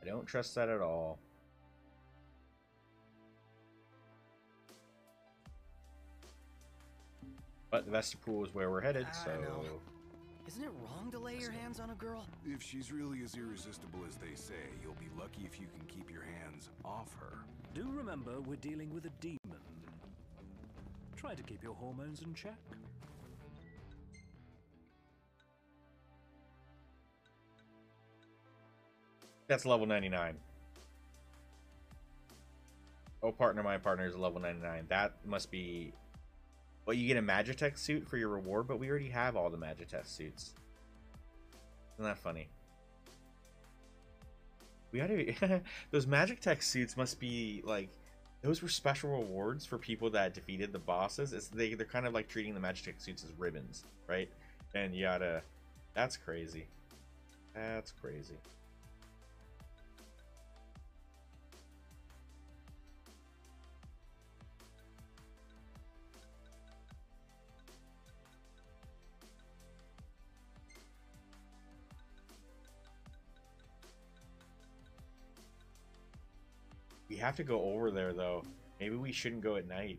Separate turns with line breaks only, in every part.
I don't trust that at all. But the vestibule is where we're headed, so...
I don't know. Isn't it wrong to lay your hands on a girl?
If she's really as irresistible as they say, you'll be lucky if you can keep your hands off her.
Do remember, we're dealing with a demon. Try to keep your hormones in check.
That's level 99. Oh, partner, my partner is level 99. That must be... Well, you get a Magitech suit for your reward, but we already have all the Magitech suits. Isn't that funny? We gotta... Those Magitech suits must be, like... Those were special rewards for people that defeated the bosses. They're kind of like treating the Magitech suits as ribbons, right? And you gotta... That's crazy. That's crazy. We have to go over there, though. Maybe we shouldn't go at night.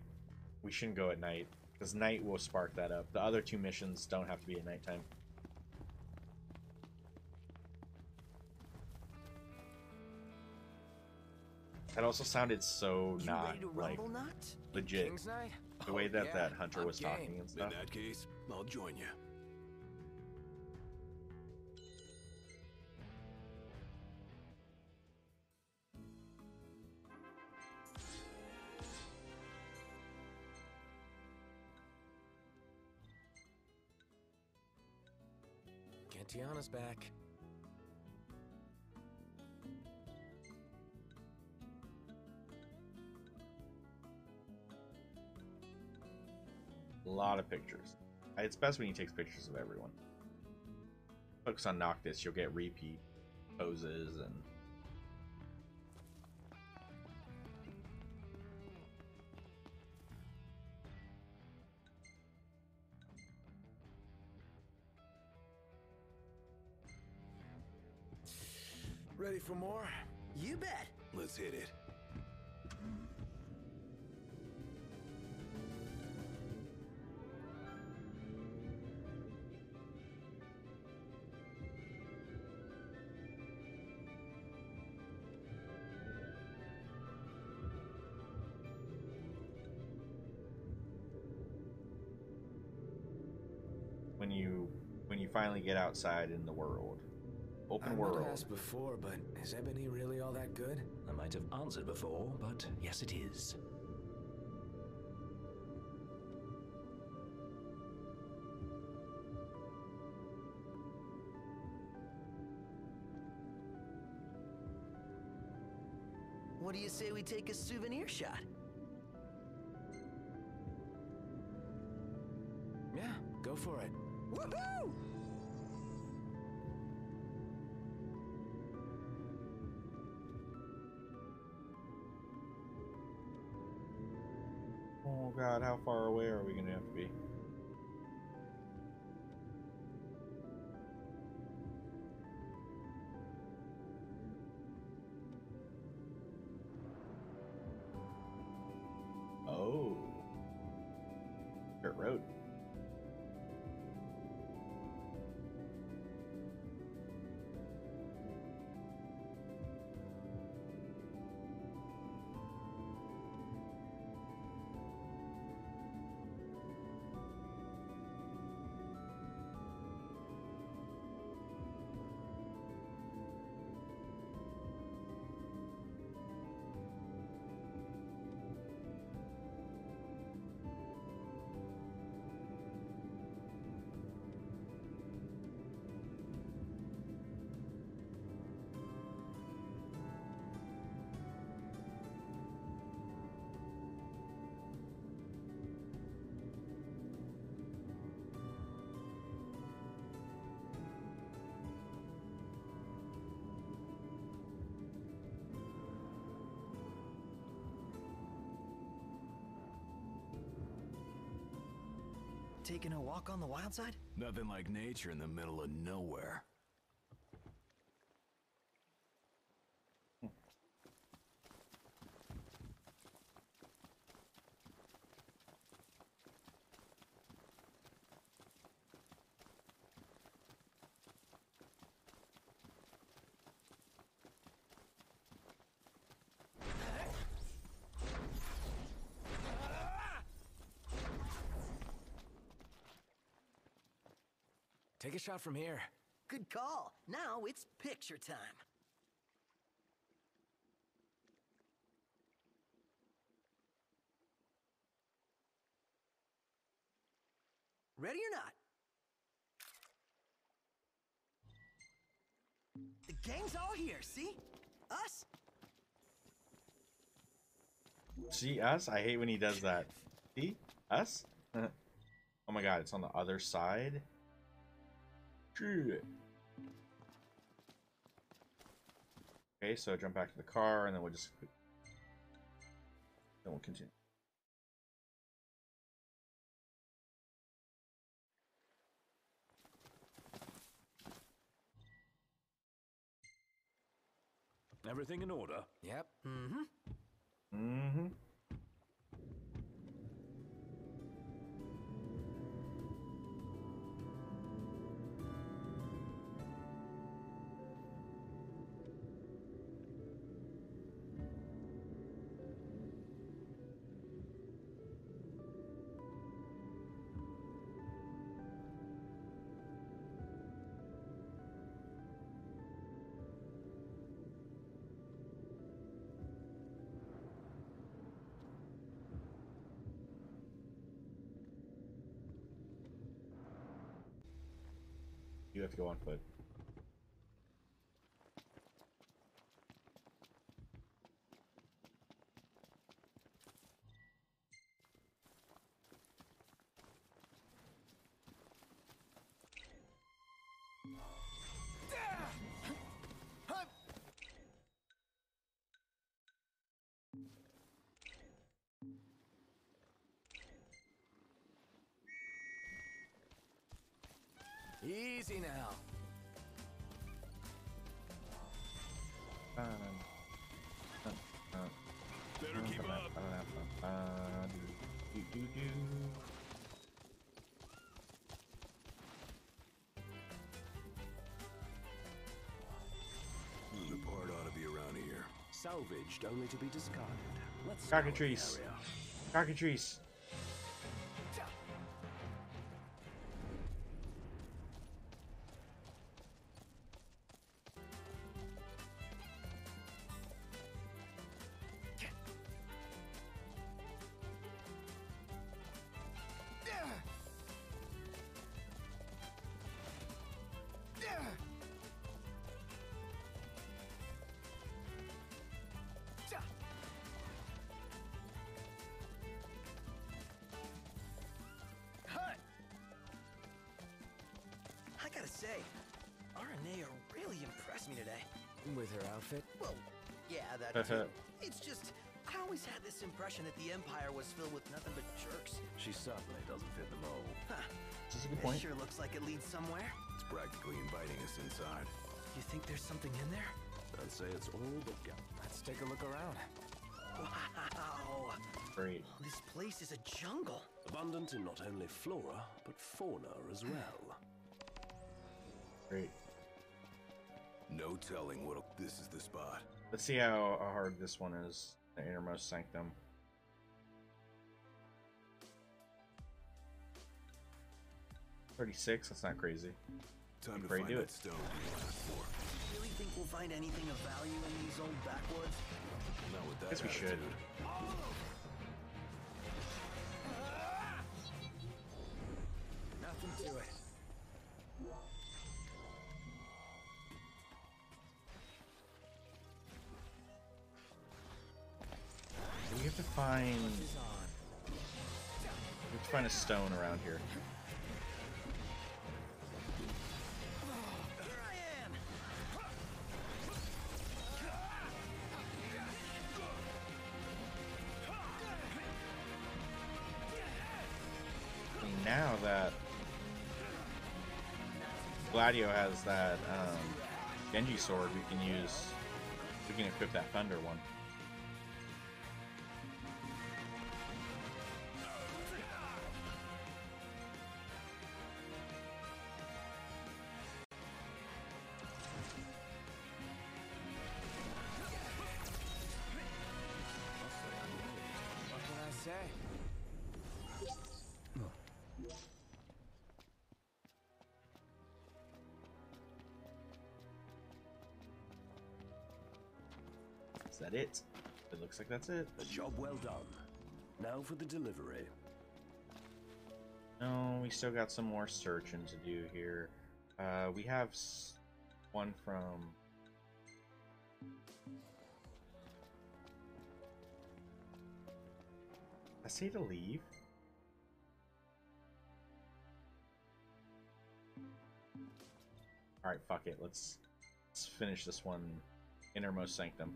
We shouldn't go at night, because night will spark that up. The other two missions don't have to be at nighttime. That also sounded so not, like, legit. The way that that hunter was talking and stuff.
In that case, I'll join you.
Get Tiana's back.
A lot of pictures. It's best when he takes pictures of everyone. Focus on Noctis, you'll get repeat poses and...
Ready for more?
You bet.
Let's hit it.
When you finally get outside in the world. Open world.
I might have asked before, but is Ebony really all that good?
I might have answered before, but yes, it is.
What do you say we take a souvenir shot? Yeah, go for it. Woohoo!
Oh god, how far away are we gonna have to be? Oh. Dirt road.
Taking a walk on the wild side?
Nothing like nature in the middle of nowhere.
Take a shot from here. Good call. Now it's picture time. Ready or not? The gang's all here, see? Us?
See us? I hate when he does that. See us? Oh my god, it's on the other side. Shit. Okay, so jump back to the car, and then we'll continue.
Everything in order?
Yep. Mm-hmm.
Mm-hmm. You have to go on foot.
Easy now.
Better keep up. The part ought to be around here.
Salvaged only to be discarded. Let's
Cockatrice.
scour the area.
Cockatrice.
I gotta say, RNA really impressed me today.
With her outfit?
Well, yeah, that too. It's just, I always had this impression that the Empire was filled with nothing but jerks.
She certainly doesn't fit the mold.
Huh.
This is a good
This
point.
sure looks like it leads somewhere.
It's practically inviting us inside.
You think there's something in there?
I'd say it's all but gone.
Let's take a look around.
Wow!
Great.
This place is a jungle.
Abundant in not only flora, but fauna as well.
Great.
No telling what. This is the spot.
Let's see how hard this one is. The innermost sanctum. $36. That's not crazy.
Time to
Great,
find
do
that
it.
stone we asked for.
Really think we'll find anything of value in these old backwoods?
Not with that
Guess we should.
attitude.
Nothing to it.
We have to find.
Is on.
We have to find a stone around here.
Here I am!
And now that Gladio has that Genji sword, we can equip that thunder one.
What can I say?
Is that it? It looks like that's it.
A job well done. Now for the delivery.
No, we still got some more searching to do here. We have one from... I say to leave. Alright, fuck it. Let's finish this one. Innermost Sanctum.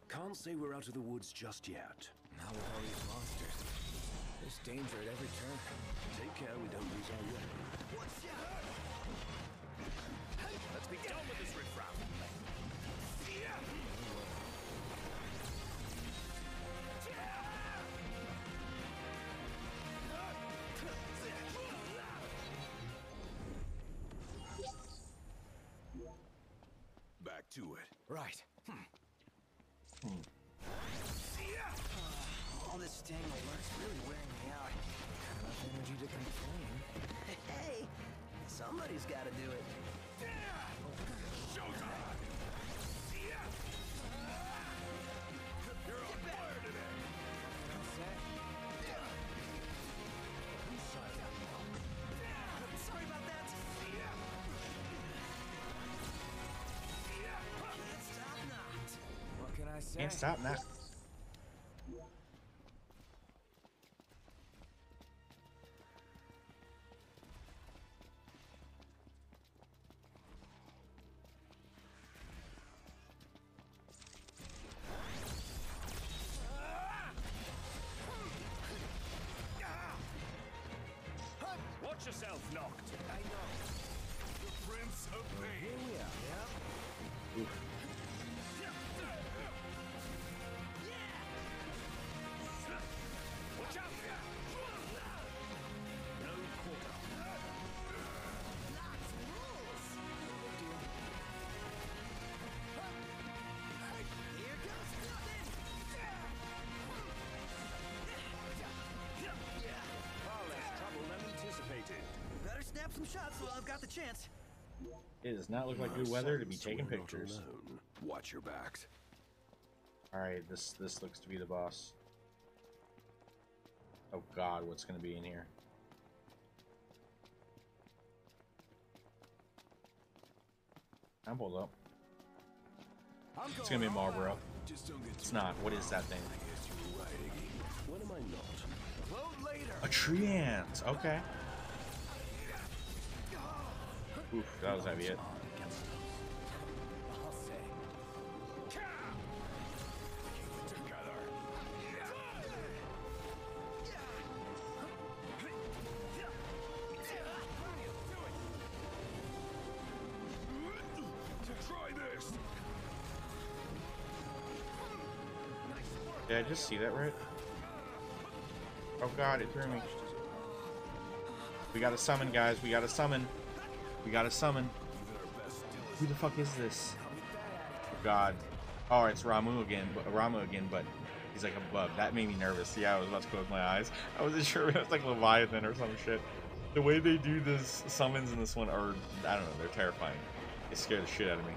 Can't say we're out of the woods just yet.
Not with all these monsters. There's danger at every turn.
Take care we don't lose our way. Let's be done with this riffraff.
Back to it.
Right.
All this staying alert's really wearing me out.
Enough energy to complain.
Hey, somebody's got to do it. Sorry about that. Can't stop not.
What can I say?
Can't stop now.
Watch yourself, knocked.
I know.
The Prince of Pain.
Here we are. Yeah.
Oof.
Watch out! No quarter.
Here goes nothing.
Far less trouble than anticipated.
Better snap some shots while I've got the chance.
It does not look like good weather to be taking
We're not
pictures.
alone.
Watch your backs.
Alright, this looks to be the boss. Oh god, what's gonna be in here? I'm pulled up. It's gonna be a Marlboro.
Just don't get
It's
too
not. What is that thing?
I guess you were right, Iggy.
When am I not?
Load later.
A tree ant! Okay. Oof, that was heavy hit.
I'll say.
Try this.
Did I just see that right? Oh god, it threw me. We gotta summon, guys. We gotta summon. We gotta summon. Who the fuck is this? Oh god. Oh, it's Ramu again, but he's like a bug. That made me nervous. Yeah, I was about to close my eyes. I wasn't sure if it was like Leviathan or some shit. The way they do this summons in this one are, I don't know, they're terrifying. They scare the shit out of me.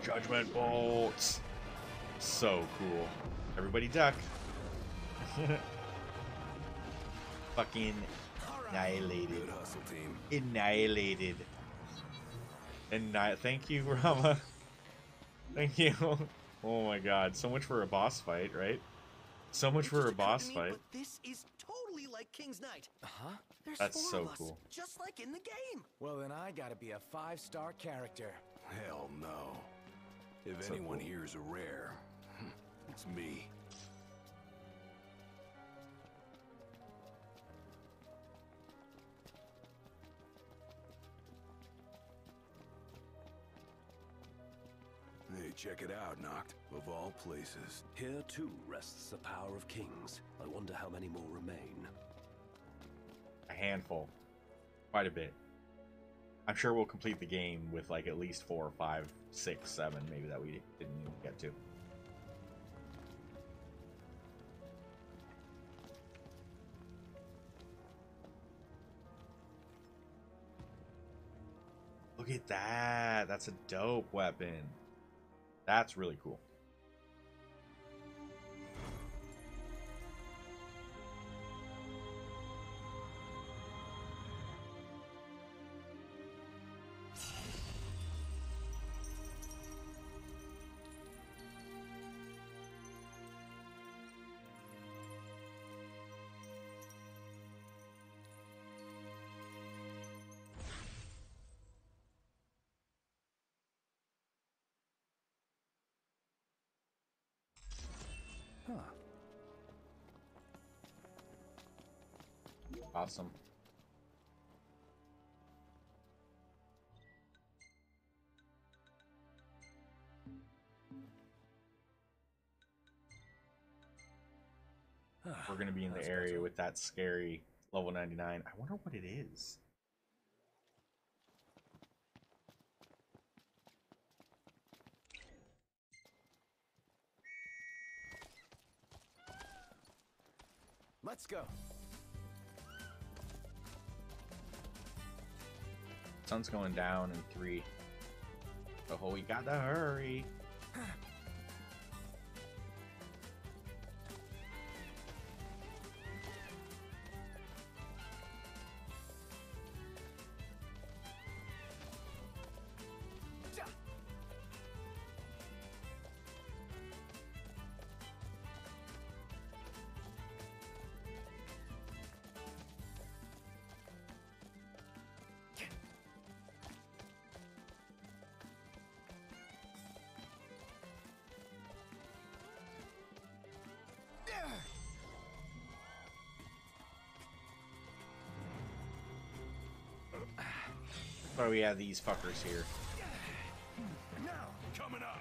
Judgment bolts. So cool. Everybody duck. Fucking annihilated.
Good hustle, team.
Annihilated. Thank you, Rama. Thank you. Oh my god. So much for a boss fight, right? So much for a boss fight.
But this is totally like King's Knight.
Huh?
There's
That's
four
so
of us,
cool.
just like in the game.
Well, then I gotta be a 5-star character.
Hell no. If
So
anyone
cool.
here is a rare, it's me. Hey, check it out, Noct. Of all places.
Here too rests the power of kings. I wonder how many more remain.
A handful. Quite a bit. I'm sure we'll complete the game with like at least 4 or 5, 6, 7 maybe that we didn't even get to. Look at that. That's a dope weapon. That's really cool.
Huh.
Awesome. We're gonna be in the area with that scary level 99. I wonder what it is.
Let's go.
Sun's going down in 3. Oh, we gotta hurry. That's why we have these fuckers here.
Now, coming up.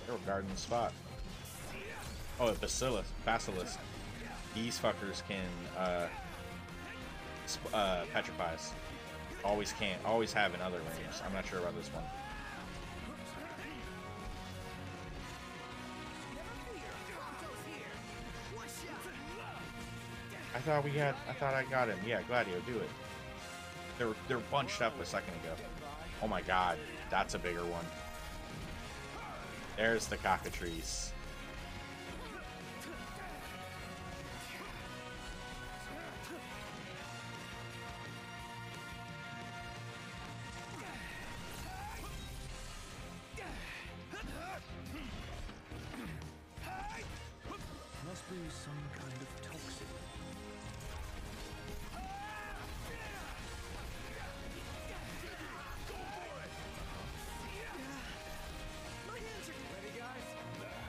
They were guarding the spot. Oh, a basilisk. These fuckers can petrify us. Always can. Always have in other ranges. I'm not sure about this one. I thought I got him. Yeah, Gladio, do it. They're bunched up a second ago. Oh my god, that's a bigger one. There's the cockatrice.
Must be some kind of toxin.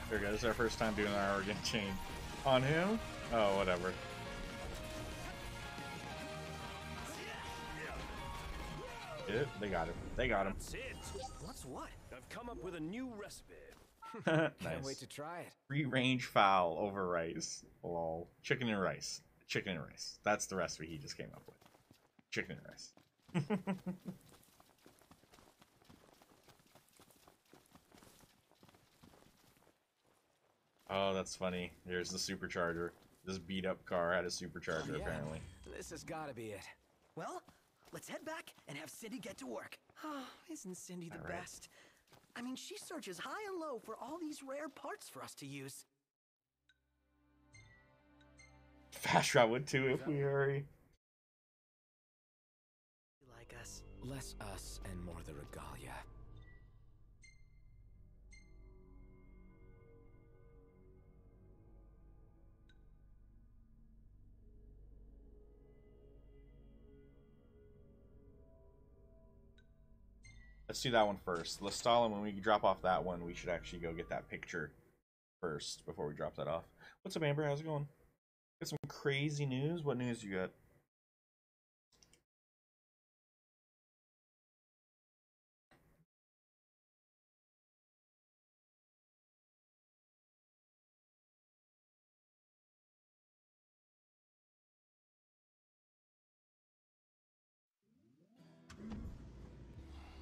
There we go. This is our first time doing our organ chain. On him? Oh, whatever. Yeah, they got him. They got him.
That's it.
What's what?
I've come up with a new recipe.
Can't
Nice.
wait to try it.
Free range fowl over rice. Lol. Chicken and rice. Chicken and rice. That's the recipe he just came up with. Chicken and rice. Oh, that's funny. Here's the supercharger. This beat up car had a supercharger,
Yeah,
apparently.
this has got to be it.
Well, let's head back and have Cindy get to work. Oh, isn't Cindy the
All right.
best? I mean, she searches high and low for all these rare parts for us to use.
Fast Rod would too if we hurry.
Like us.
Less us and more the regalia.
Let's do that one first. Let's stall him when we drop off that one. We should actually go get that picture first before we drop that off. What's up, Amber? How's it going? Got some crazy news? What news you got?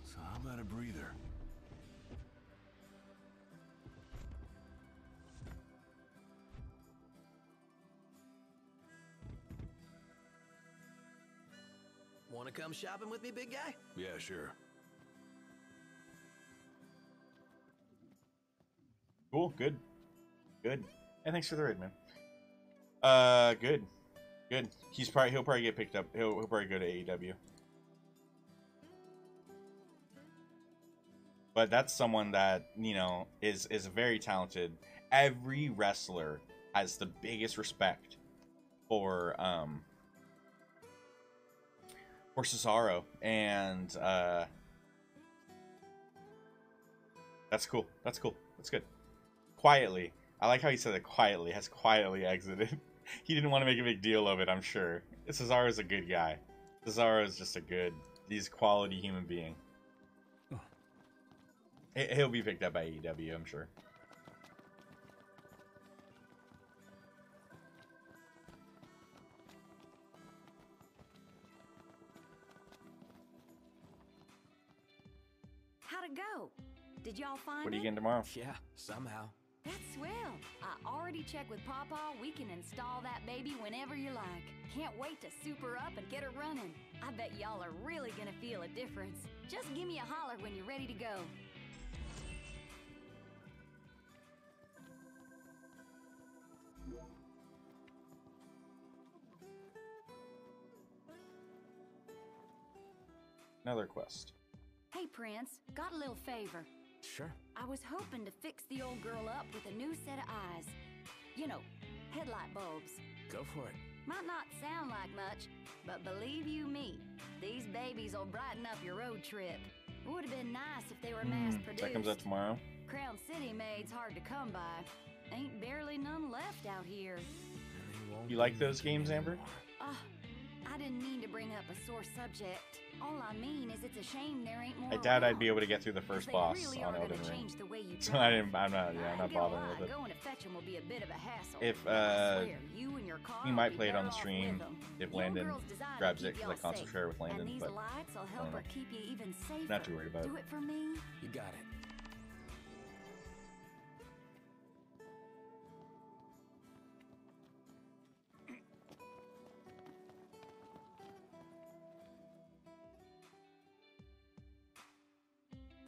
So how about a breather?
Want to come shopping with me, big guy?
Yeah, sure.
Cool, good. Good. And thanks for the raid, man. Good. Good. He'll probably get picked up. He'll probably go to AEW. But that's someone that, you know, is very talented. Every wrestler has the biggest respect for Cesaro, and that's cool. That's cool. That's good. Quietly. I like how he said it quietly. Has quietly exited. He didn't want to make a big deal of it, I'm sure. Cesaro's a good guy. Cesaro's just he's a quality human being.
Oh.
He'll be picked up by AEW, I'm sure.
How'd it go? Did y'all find
What are you
it?
getting tomorrow?
Yeah, somehow.
That's swell. I already checked with Pawpaw. We can install that baby whenever you like. Can't wait to soup her up and get her running. I bet y'all are really gonna feel a difference. Just give me a holler when you're ready to go.
Another quest.
Hey, Prince, got a little favor.
Sure.
I was hoping to fix the old girl up with a new set of eyes. You know, headlight bulbs.
Go for it.
Might not sound like much, but believe you me, these babies will brighten up your road trip. Would have been nice if they were mass-produced.
That comes out tomorrow.
Crown City made's hard to come by. Ain't barely none left out here.
You like those games, Amber?
I didn't mean to bring up a sore subject. All I mean is it's a shame there ain't more
I doubt I'd
around,
be able to get through the
'cause
first
they
boss
really
on
are
Elden
gonna
Ring.
change the way you
So
drive.
I'm not
gonna
bothering
lie,
with it.
Going to fetch 'em will be a bit of a hassle.
If,
I swear, you and your car
we
will
might
be
play it on the
better off
stream
with 'em.
if
The old
Landon
girl's designed to
grabs
keep
it, because I
y'all
console
safe,
share with Landon,
and these
but
lights will help
don't
her
know.
keep you even safer.
Not too worried about it.
Do it for me.
You got it.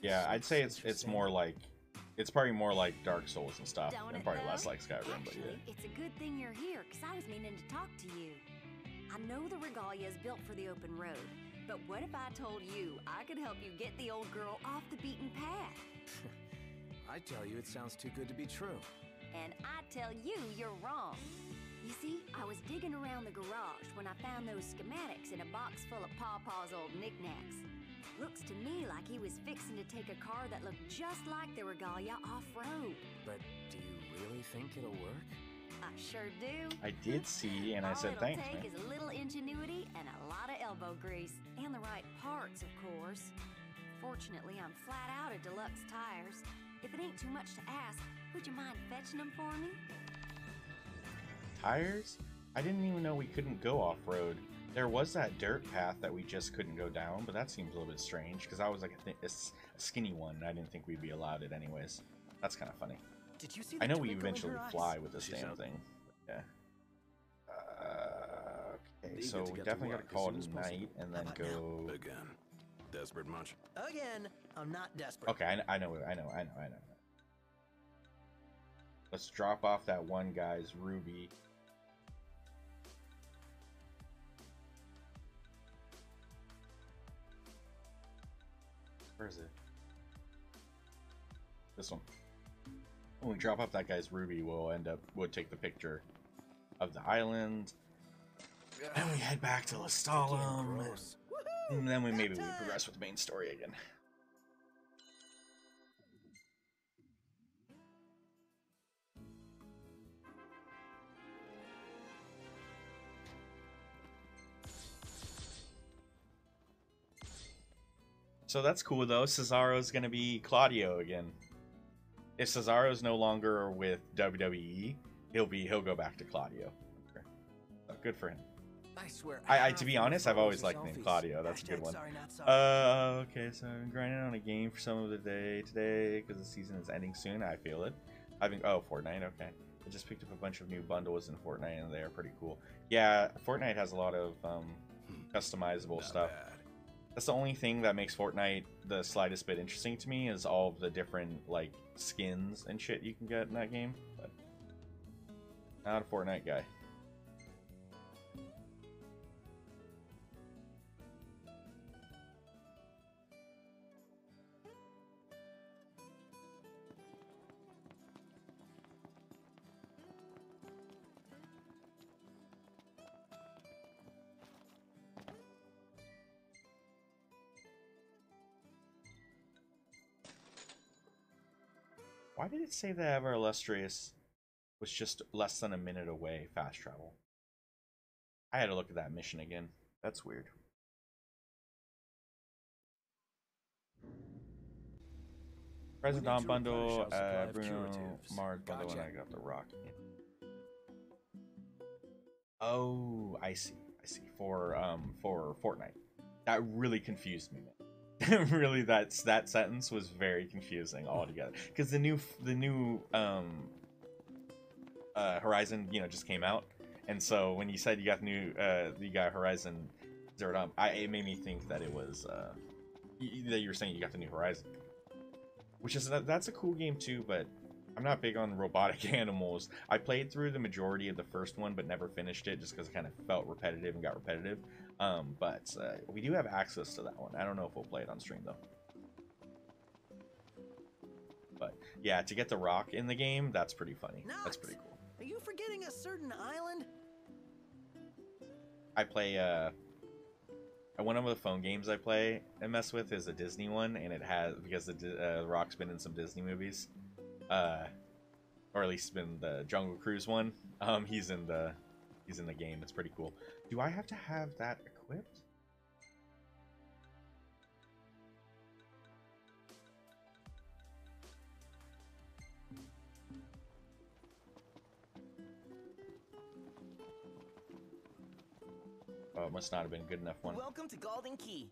Yeah, I'd say it's more like, it's probably more like Dark Souls and stuff,
Don't
and
it
probably
though?
less like Skyrim, but
Actually,
yeah.
it's a good thing you're here, because I was meaning to talk to you. I know the regalia is built for the open road, but what if I told you I could help you get the old girl off the beaten path?
I tell you, it sounds too good to be true.
And I tell you, you're wrong. You see, I was digging around the garage when I found those schematics in a box full of Pawpaw's old knickknacks. Looks to me like he was fixing to take a car that looked just like the regalia off-road.
But do you really think it'll work?
I sure do.
I did see, and I said
All
thanks,
it'll take
man.
is a little ingenuity and a lot of elbow grease. And the right parts, of course. Fortunately, I'm flat out of deluxe tires. If it ain't too much to ask, would you mind fetching them for me?
Tires? I didn't even know we couldn't go off-road. There was that dirt path that we just couldn't go down, but that seems a little bit strange, because I was like a skinny one, and I didn't think we'd be allowed it anyways. That's kind of funny.
Did you see
I
the
know we
twinkle in
eventually
her eyes?
fly with this
She's
damn
out.
thing. Yeah. Okay,
Eager
so
to
we
get to
definitely
work
gotta call
as
it
soon
a
as
night, and then
How about now?
go...
Again. Desperate much?
Again, I'm not desperate.
Okay, I know. Let's drop off that one guy's ruby. Where is it? This one. When we drop off that guy's ruby, we'll take the picture of the island. And we head back to Lestalem.
Gross.
And then maybe we progress with the main story again. So that's cool though. Cesaro's gonna be Claudio again. If Cesaro's no longer with WWE, he'll go back to Claudio. Okay. So good for him.
I swear.
I to be
half
honest,
your
I've always
photos
liked
are
the name
selfies.
Claudio. That's a good
Hashtag
one.
sorry, not sorry.
Okay, so I'm grinding on a game for some of the day today because the season is ending soon. I feel it. Fortnite. Okay, I just picked up a bunch of new bundles in Fortnite and they are pretty cool. Yeah, Fortnite has a lot of customizable
Not
stuff.
bad.
That's the only thing that makes Fortnite the slightest bit interesting to me, is all of the different like skins and shit you can get in that game. But not a Fortnite guy. Why did it say that Ever Illustrious was just less than a minute away, fast travel? I had to look at that mission again. That's weird. President bundle, Bruno Mars bundle, and I got the Rock. Oh, I see. I see. For Fortnite, that really confused me, man. Really, that sentence was very confusing altogether, because the new Horizon, you know, just came out, and so when you said you got new you got Horizon Zero Dawn, it made me think that it was that you were saying you got the new Horizon, which is that's a cool game too, but I'm not big on robotic animals. I played through the majority of the first one, but never finished it just because it kind of felt repetitive and got repetitive. But we do have access to that one. I don't know if we'll play it on stream though. But yeah, to get the Rock in the game, that's pretty funny.
Nox,
that's pretty cool.
Are you forgetting a certain island?
I play one of the phone games I play and mess with is a Disney one, and it has, because the Rock's been in some Disney movies, or at least been the Jungle Cruise one. He's in the game. It's pretty cool. Do I have to have that equipped? Oh, it must not have been a good enough one.
Welcome to Golden Key.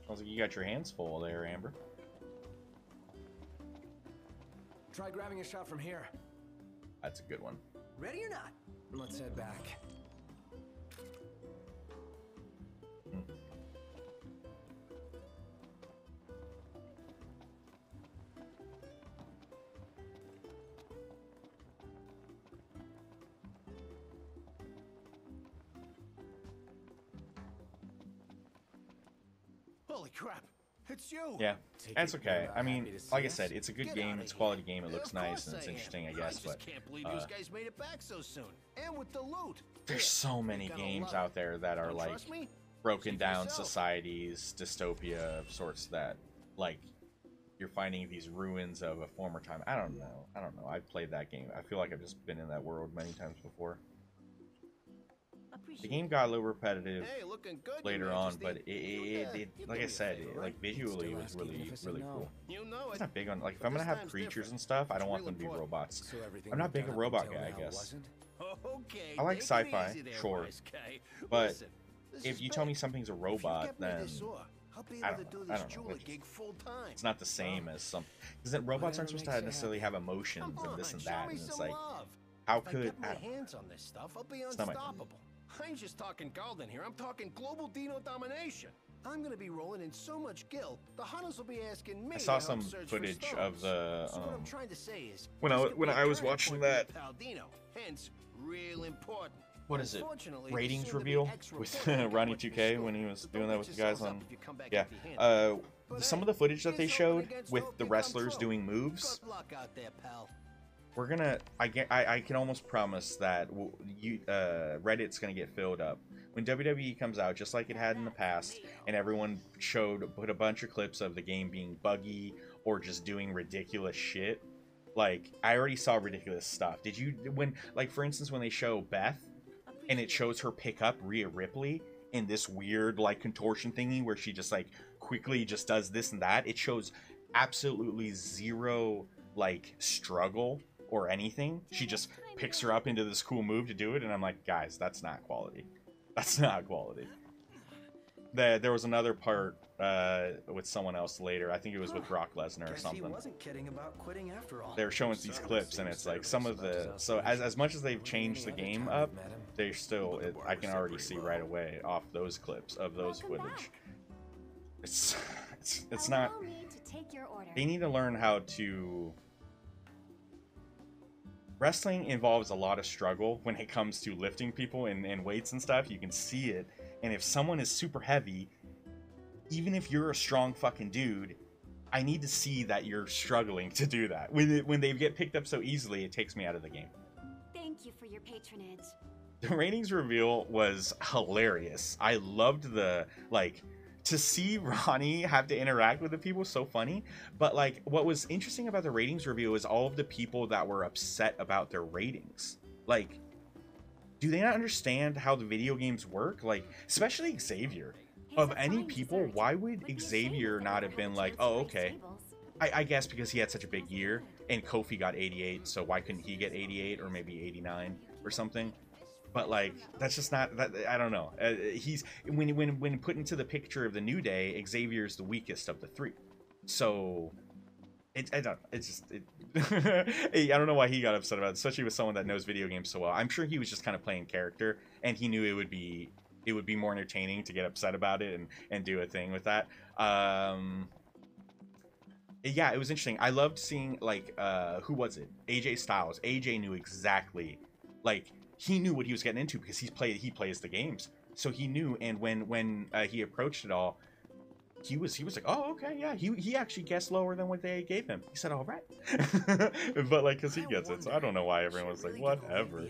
Sounds like you got your hands full there, Amber.
Try grabbing a shot from here.
That's a good one.
Ready or not?
Let's head back.
Holy crap! It's you.
Yeah, that's okay. I mean,
happy to see
like I
us.
said, it's a good
Get
game.
outta
It's a
here.
quality game. It looks
Of
nice
course
and it's
I am.
interesting, I guess.
I
But
just can't believe
uh,
you guys made it back so soon, and with the loot.
there's so many
Gotta
games
love
out
it.
there that are
Don't
like
trust me?
broken
See for
down
yourself.
societies, dystopia of sorts, that like you're finding these ruins of a former time. I don't know. I've played that game. I feel like I've just been in that world many times before. The game got a little repetitive
Hey, looking good,
later
Your
on,
Majesty.
but it
You
like
do
I
me a
said,
favor,
it,
right?
like visually, it
Still
was
asking
really
if I said
really
no.
cool.
You know
I'm
it.
not big on, like, if
But
I'm gonna
this
have
time's
creatures
different.
and stuff, I
It's
don't want
real
them to be
important.
robots.
So everything
I'm not
we've
big a
done up
robot
until
guy, I
now
guess.
wasn't?
Okay.
I like
take it
sci-fi,
easy there,
sure.
wise guy.
But
Listen, this
if
is
you tell me
big.
something's a
If you
robot,
get me
then
this ore, I'll be
I
able to
don't
do
know. I
this
don't know.
jeweler
It's-
gig full time.
it's not the same as some, because then robots aren't supposed to
Whatever makes you
necessarily have emotions
Come
and
on,
this and
show
that,
me
and it's
some
like,
love.
how
If I
could
get my
I don't know.
hands on this stuff, I'll be
It's not my thing.
unstoppable. I ain't just talking golden here. I'm talking global Dino domination. I'm gonna be rolling in so much gil, the hunters will be asking me.
I saw
to help
some
search for
footage of
stones.
the
So what I'm trying to say is,
when
this
I
could
when
be a
I was
turning
watching
point for
that,
Pal Dino, hence real important.
what is it,
Unfortunately, there
ratings
seem to be
reveal
extra
with
reporting on
Ronnie
what you
2K
stole.
when he was
So
doing
don't
that
beat
with the guys
yourselves up
on,
if you come back
yeah.
empty-handed. But
Some
hey,
of the footage that they
here's hoping
showed
against
with
hope
the
can come
wrestlers
true.
doing moves,
Good luck out there, pal.
we're gonna, I can almost promise that Reddit's gonna get filled up when WWE comes out, just like it had in the past, and everyone put a bunch of clips of the game being buggy or just doing ridiculous shit. Like, I already saw ridiculous stuff. Did you, when, like, for instance, when they show Beth and it shows her pick up Rhea Ripley in this weird, like, contortion thingy where she just, like, quickly just does this and that, it shows absolutely zero, like, struggle or anything. She just picks her up into this cool move to do it, and I'm like, guys, that's not quality. That's not quality. there was another part with someone else later. I think it was with Brock Lesnar or
Guess
something.
he wasn't kidding about quitting after all.
They were showing these clips, and it's like some of the as much as they've changed the game up, they still I can already see right away off those clips of those footage. It's not.
Allow me to take your order.
They need to learn how to. Wrestling involves a lot of struggle when it comes to lifting people and weights and stuff. You can see it, and if someone is super heavy, even if you're a strong fucking dude, I need to see that you're struggling to do that. When they get picked up so easily, it takes me out of the game.
Thank you for your patronage.
The ratings reveal was hilarious. I loved the, like, to see Ronnie have to interact with the people was so funny. But, like, what was interesting about the ratings reveal is all of the people that were upset about their ratings. Like, do they not understand how the video games work? Like, especially Xavier. Of any people, why would Xavier not have been like, oh, okay. I guess because he had such a big year, and Kofi got 88, so why couldn't he get 88 or maybe 89 or something? But like, that's just not that. I don't know. He's when put into the picture of the New Day, Xavier's the weakest of the three. So I don't know why he got upset about it, especially with someone that knows video games so well. I'm sure he was just kind of playing character, and he knew it would be more entertaining to get upset about it and do a thing with that. Yeah, it was interesting. I loved seeing, like, who was it? AJ Styles. AJ knew exactly, like, he knew what he was getting into because he plays the games, so he knew. And when he approached it all, he was like, oh, okay, yeah. He actually guessed lower than what they gave him. He said, all right. But like, because he gets it, so I don't know why everyone was like, whatever.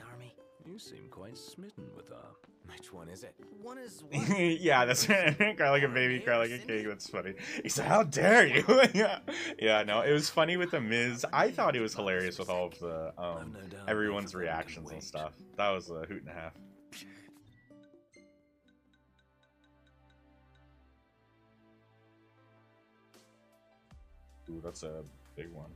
You seem quite smitten with her.
Which one is it?
One is
Yeah, that's right. Cry like a baby, cry like a king. That's funny. He said, how dare you? Yeah, no, it was funny with the Miz. I thought it was hilarious with all of the everyone's reactions and stuff. That was a hoot and a half. Ooh, that's a big one.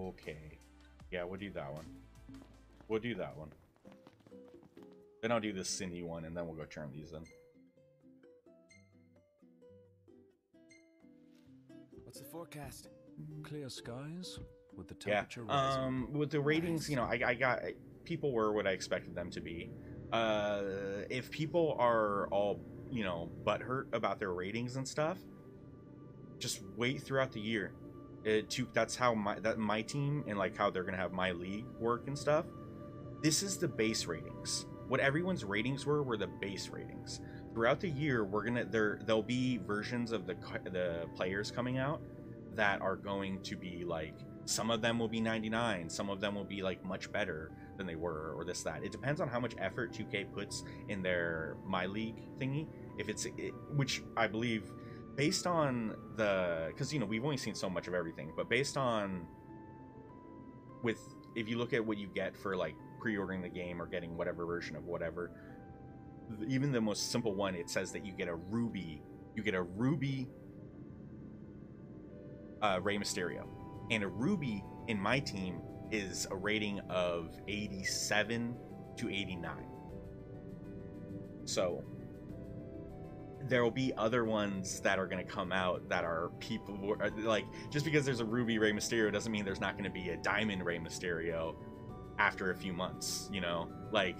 Okay. Yeah, we'll do that one. We'll do that one. Then I'll do the Cindy one, and then we'll go turn these in.
What's the forecast?
Clear skies with the temperature
Yeah.
rising.
With the ratings, you know, I got people were what I expected them to be. If people are all, you know, butthurt about their ratings and stuff, just wait throughout the year. That's how my team and like how they're gonna have my league work and stuff. This is the base ratings. What everyone's ratings were the base ratings. Throughout the year, there'll be versions of the players coming out that are going to be like, some of them will be 99, some of them will be like much better than they were, or this that. It depends on how much effort 2K puts in their my league thingy. Which I believe, based on because you know we've only seen so much of everything, but based on if you look at what you get for like pre-ordering the game or getting whatever version of whatever, even the most simple one, it says that you get a ruby Rey Mysterio, and a ruby in my team is a rating of 87 to 89. So there will be other ones that are going to come out that are people like, just because there's a ruby Rey Mysterio doesn't mean there's not going to be a diamond Rey Mysterio after a few months, you know? Like,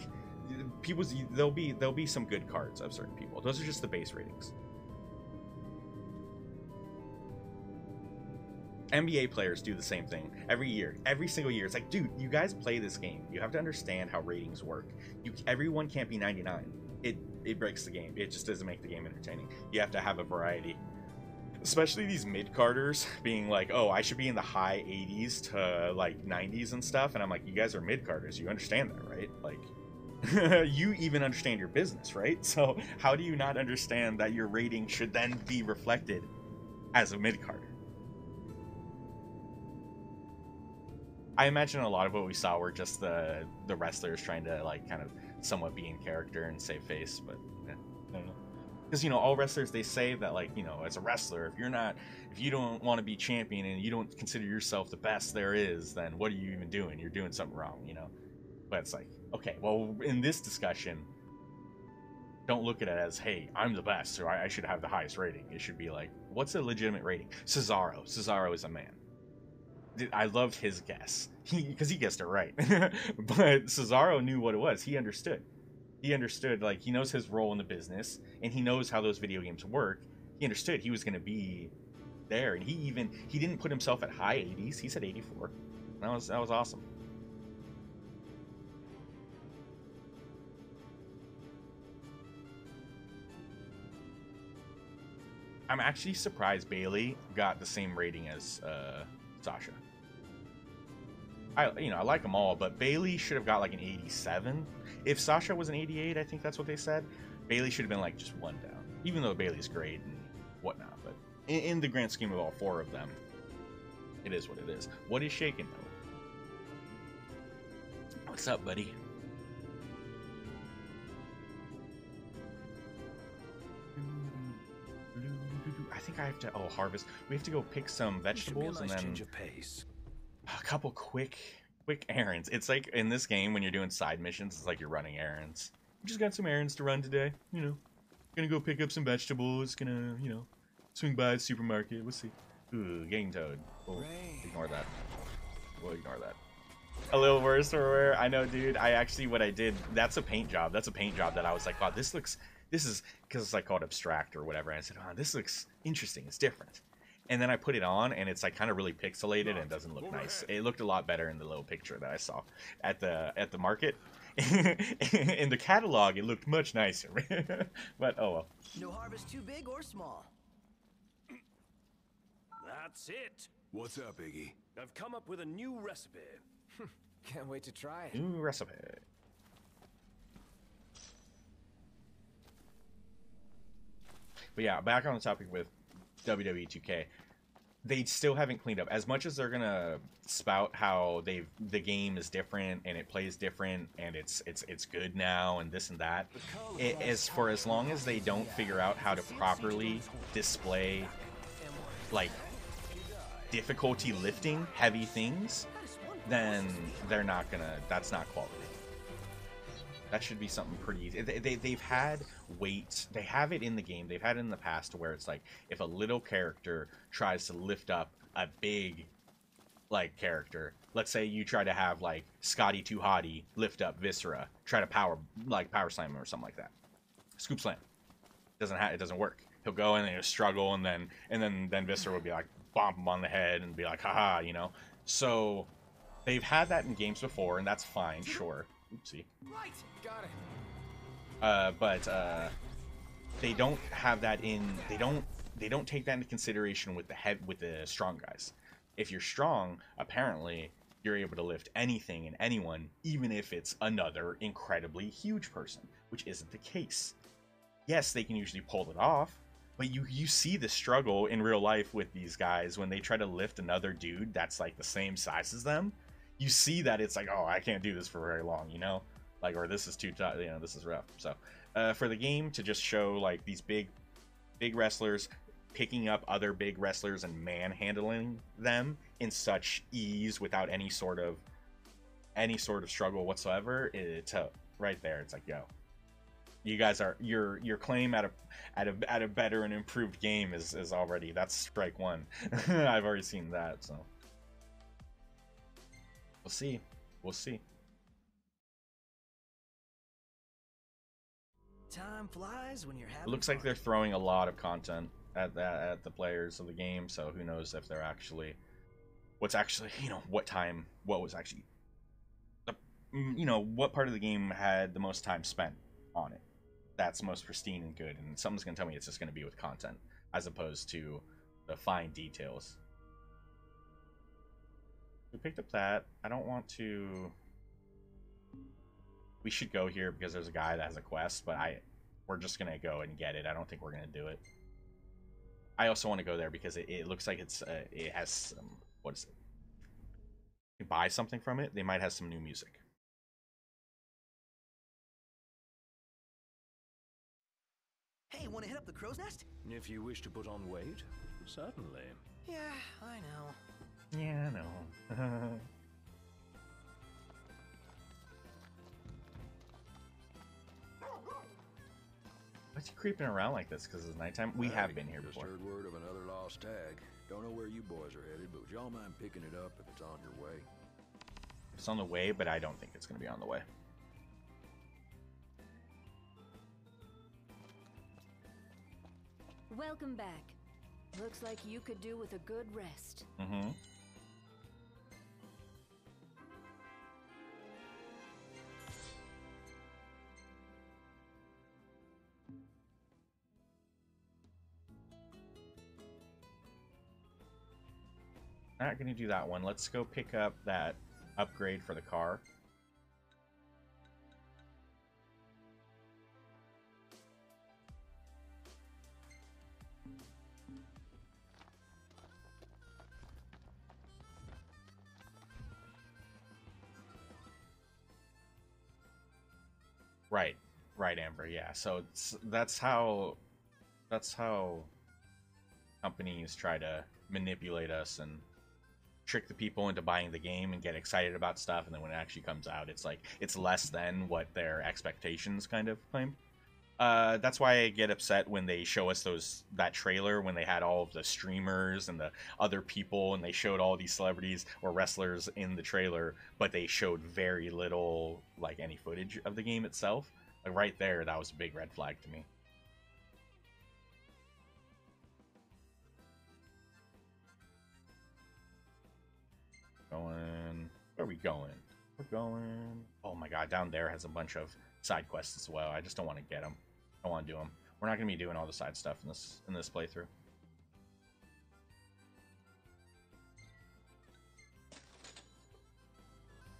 there'll be some good cards of certain people. Those are just the base ratings. NBA players do the same thing every year, every single year. It's like, dude, you guys play this game. You have to understand how ratings work. Everyone can't be 99. It breaks the game. It just doesn't make the game entertaining. You have to have a variety. Especially these mid-carders being like, oh, I should be in the high 80s to like 90s and stuff. And I'm like, you guys are mid-carders. You understand that, right? Like, you even understand your business, right? So how do you not understand that your rating should then be reflected as a mid-carder? I imagine a lot of what we saw were just the wrestlers trying to like kind of somewhat be in character and save face, but yeah, I don't know. Because you know, all wrestlers, they say that, like, you know, as a wrestler, if you don't want to be champion and you don't consider yourself the best there is, then what are you even doing? You're doing something wrong, you know. But it's like, okay, well, in this discussion, don't look at it as, hey, I'm the best, so I should have the highest rating. It should be like, what's a legitimate rating? Cesaro is a man. I loved his guess, because he guessed it right. But Cesaro knew what it was. He understood. Like, he knows his role in the business, and he knows how those video games work. He understood he was going to be there, and he didn't put himself at high 80s. He said 84. That was awesome. I'm actually surprised Bailey got the same rating as Sasha. I like them all, but Bailey should have got like an 87. If Sasha was an 88, I think that's what they said. Bailey should have been like just one down, even though Bailey's great and whatnot. But in the grand scheme of all four of them, it is what it is. What is shaking though? What's up, buddy? I think I have to harvest. We have to go pick some vegetables and then
change of pace.
A couple quick errands. It's like in this game when you're doing side missions, it's like you're running errands. Just got some errands to run today, you know. Gonna go pick up some vegetables, gonna, you know, swing by the supermarket. We'll see. Ooh, gang toad. We'll ignore that. We'll ignore that. A little worse for wear. I know, dude. What I did, that's a paint job. That's a paint job that I was like, wow, this is, because it's like called abstract or whatever. And I said, oh, this looks interesting. It's different. And then I put it on, and it's like kind of really pixelated and doesn't look nice. It looked a lot better in the little picture that I saw at the market. In the catalog, it looked much nicer. But oh well.
No harvest too big or small.
That's it.
What's up, Iggy?
I've come up with a new recipe.
Can't wait to try it.
New recipe. But yeah, back on the topic with WWE 2K, they still haven't cleaned up. As much as they're gonna spout how the game is different and it plays different and it's good now and this and that, it is for as long as they don't figure out how to properly display like difficulty lifting heavy things, then they're not gonna. That's not quality. That should be something pretty easy. They've had weights. They have it in the game. They've had it in the past where it's like if a little character tries to lift up a big, like, character. Let's say you try to have like Scotty Too Hottie lift up Viscera. Try to power slam him or something like that. Scoop slam. It doesn't work. He'll go in and he'll struggle, and then Viscera will be like bump him on the head and be like, haha, you know. So they've had that in games before, and that's fine, sure. Oopsie.
Right, got it.
But they don't have that in. They don't take that into consideration with the strong guys. If you're strong, apparently you're able to lift anything and anyone, even if it's another incredibly huge person, which isn't the case. Yes, they can usually pull it off, but you see the struggle in real life with these guys when they try to lift another dude that's like the same size as them. You see that it's like, oh, I can't do this for very long, you know, like, or this is too tough, you know, this is rough. So for the game to just show like these big wrestlers picking up other big wrestlers and manhandling them in such ease without any sort of struggle whatsoever, it's right there. It's like, yo, you guys are your claim at a better and improved game is already, that's strike one. I've already seen that, so. We'll see.
Time flies when you're having
It looks like
fun.
they're throwing a lot of content at the players of the game, so who knows if they're actually, what was actually, what part of the game had the most time spent on it. That's most pristine and good, and someone's gonna tell me it's just gonna be with content as opposed to the fine details. We picked up that. I don't want to. We should go here because there's a guy that has a quest, but we're just gonna go and get it. I don't think we're gonna do it. I also want to go there because it looks like it has some, what is it? you buy something from it, they might have some new music.
Hey, want to hit up the crow's nest?
If you wish to put on weight, certainly.
Yeah, I know.
Yeah, I know. What's he creeping around like this because it's nighttime? We have been here
just
before.
Heard word of another lost tag. Don't know where you boys are headed, but would y'all mind picking it up if it's on your way?
It's on the way, but I don't think it's going to be on the way.
Welcome back. Looks like you could do with a good rest.
Mm-hmm. Not going to do that one. Let's go pick up that upgrade for the car. Right, Amber. Yeah. So that's how companies try to manipulate us and trick the people into buying the game and get excited about stuff, and then when it actually comes out, it's like it's less than what their expectations kind of claim. That's why I get upset when they show us that trailer when they had all of the streamers and the other people, and they showed all these celebrities or wrestlers in the trailer, but they showed very little, like, any footage of the game itself. Like, right there, that was a big red flag to me. Going. Where are we going? We're going. Oh my god, down there has a bunch of side quests as well. I just don't want to get them. I don't want to do them. We're not going to be doing all the side stuff in this playthrough.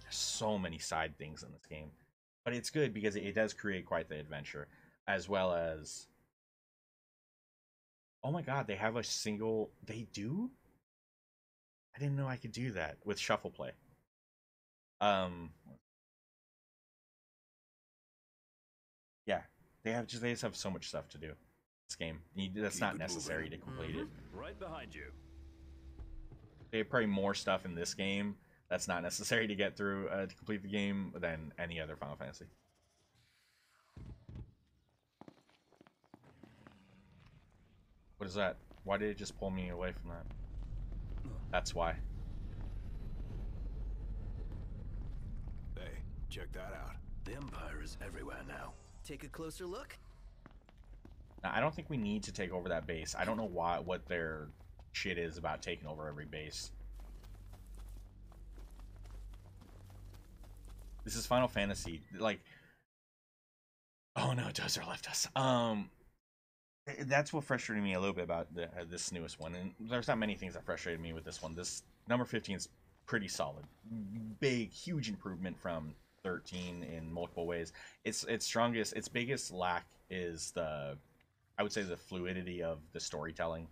There's so many side things in this game, but it's good because it does create quite the adventure, as well as. Oh my god, they have a single. They do. I didn't know I could do that with shuffle play. Yeah, they just have so much stuff to do. This game, that's not necessary to complete it.
Right behind you.
They have probably more stuff in this game that's not necessary to get through to complete the game than any other Final Fantasy. What is that? Why did it just pull me away from that? That's why.
Hey, check that out.
The Empire is everywhere now.
Take a closer look.
Now, I don't think we need to take over that base. I don't know what their shit is about taking over every base. This is Final Fantasy. Like, oh no, Dozer left us. That's what frustrated me a little bit about this newest one, and there's not many things that frustrated me with this one. This number 15 is pretty solid, big, huge improvement from 13 in multiple ways. Its biggest lack is I would say the fluidity of the storytelling.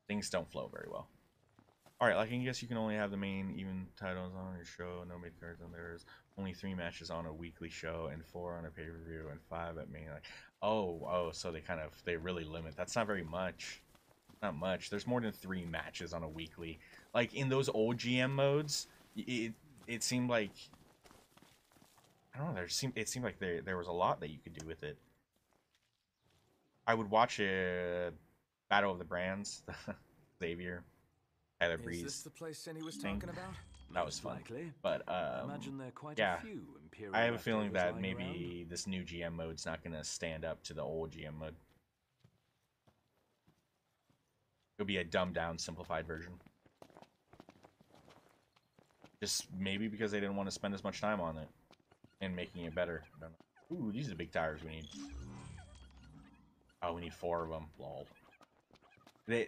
Things don't flow very well. All right, like I guess you can only have the main even titles on your show, no main cards on theirs. Only 3 matches on a weekly show and 4 on a pay-per-view and 5 at main. Like, oh, so they really limit. That's not very much. Not much. There's more than 3 matches on a weekly. Like in those old GM modes, it seemed like I don't know. It seemed like there was a lot that you could do with it. I would watch a Battle of the Brands, Xavier, Tyler Breeze.
Is this the place Cindy was talking about?
That was fun.
Likely.
But
Imagine there are quite
yeah,
a few Imperial
I have a feeling
leftovers
that
lying
maybe
around.
this new GM mode's not going to stand up to the old GM mode. It'll be a dumbed down, simplified version. Just maybe because they didn't want to spend as much time on it and making it better. I don't know. Ooh, these are the big tires we need. Oh, we need 4 of them. Lol.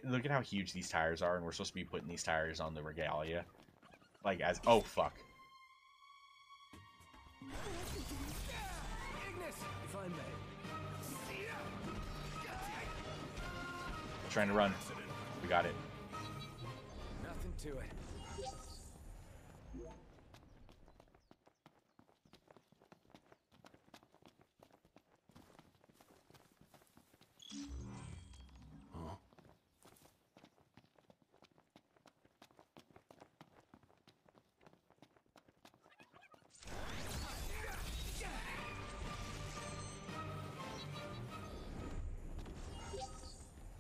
Look at how huge these tires are, and we're supposed to be putting these tires on the Regalia. Like, oh, fuck.
Ignis, if I may.
Trying to run. We got it.
Nothing to it.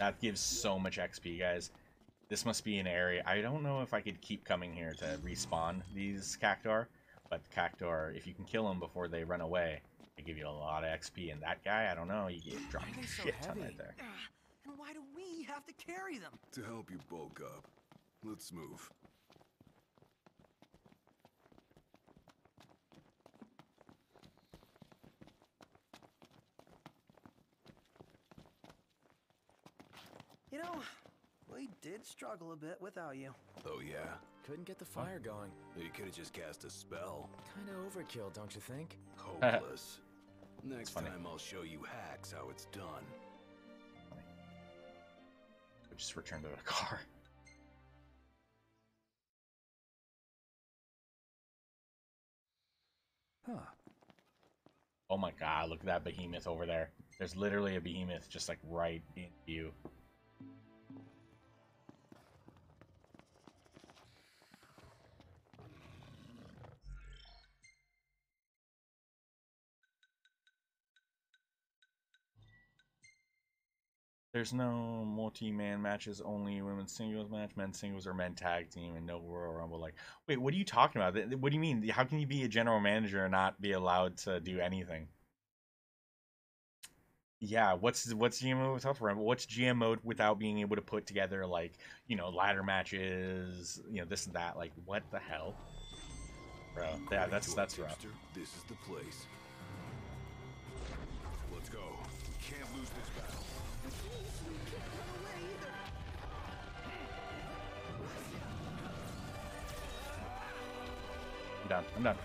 That gives so much XP, guys. This must be an area. I don't know if I could keep coming here to respawn these Cactuar, but Cactuar, if you can kill them before they run away, they give you a lot of XP. And that guy, I don't know, you get dropped a shit ton right there.
And why do we have to carry them?
To help you bulk up. Let's move.
You know, we did struggle a bit without you.
Oh, yeah?
Couldn't get the fire going.
You could have just cast a spell.
Kinda overkill, don't you think?
Hopeless. Next
funny.
time I'll show you hacks how it's done.
We just return to the car.
Huh.
Oh my god, look at that behemoth over there. There's literally a behemoth just like right in view. There's no multi-man matches, only women's singles match, men's singles or men tag team, and no Royal Rumble. Like, wait, what are you talking about? What do you mean? How can you be a general manager and not be allowed to do anything? Yeah, what's GM mode without Rumble? What's GM mode without being able to put together, like, you know, ladder matches, you know, this and that? Like, what the hell, bro? Yeah, that's rough.
This is the place. Let's go. We can't lose this battle.
I'm done.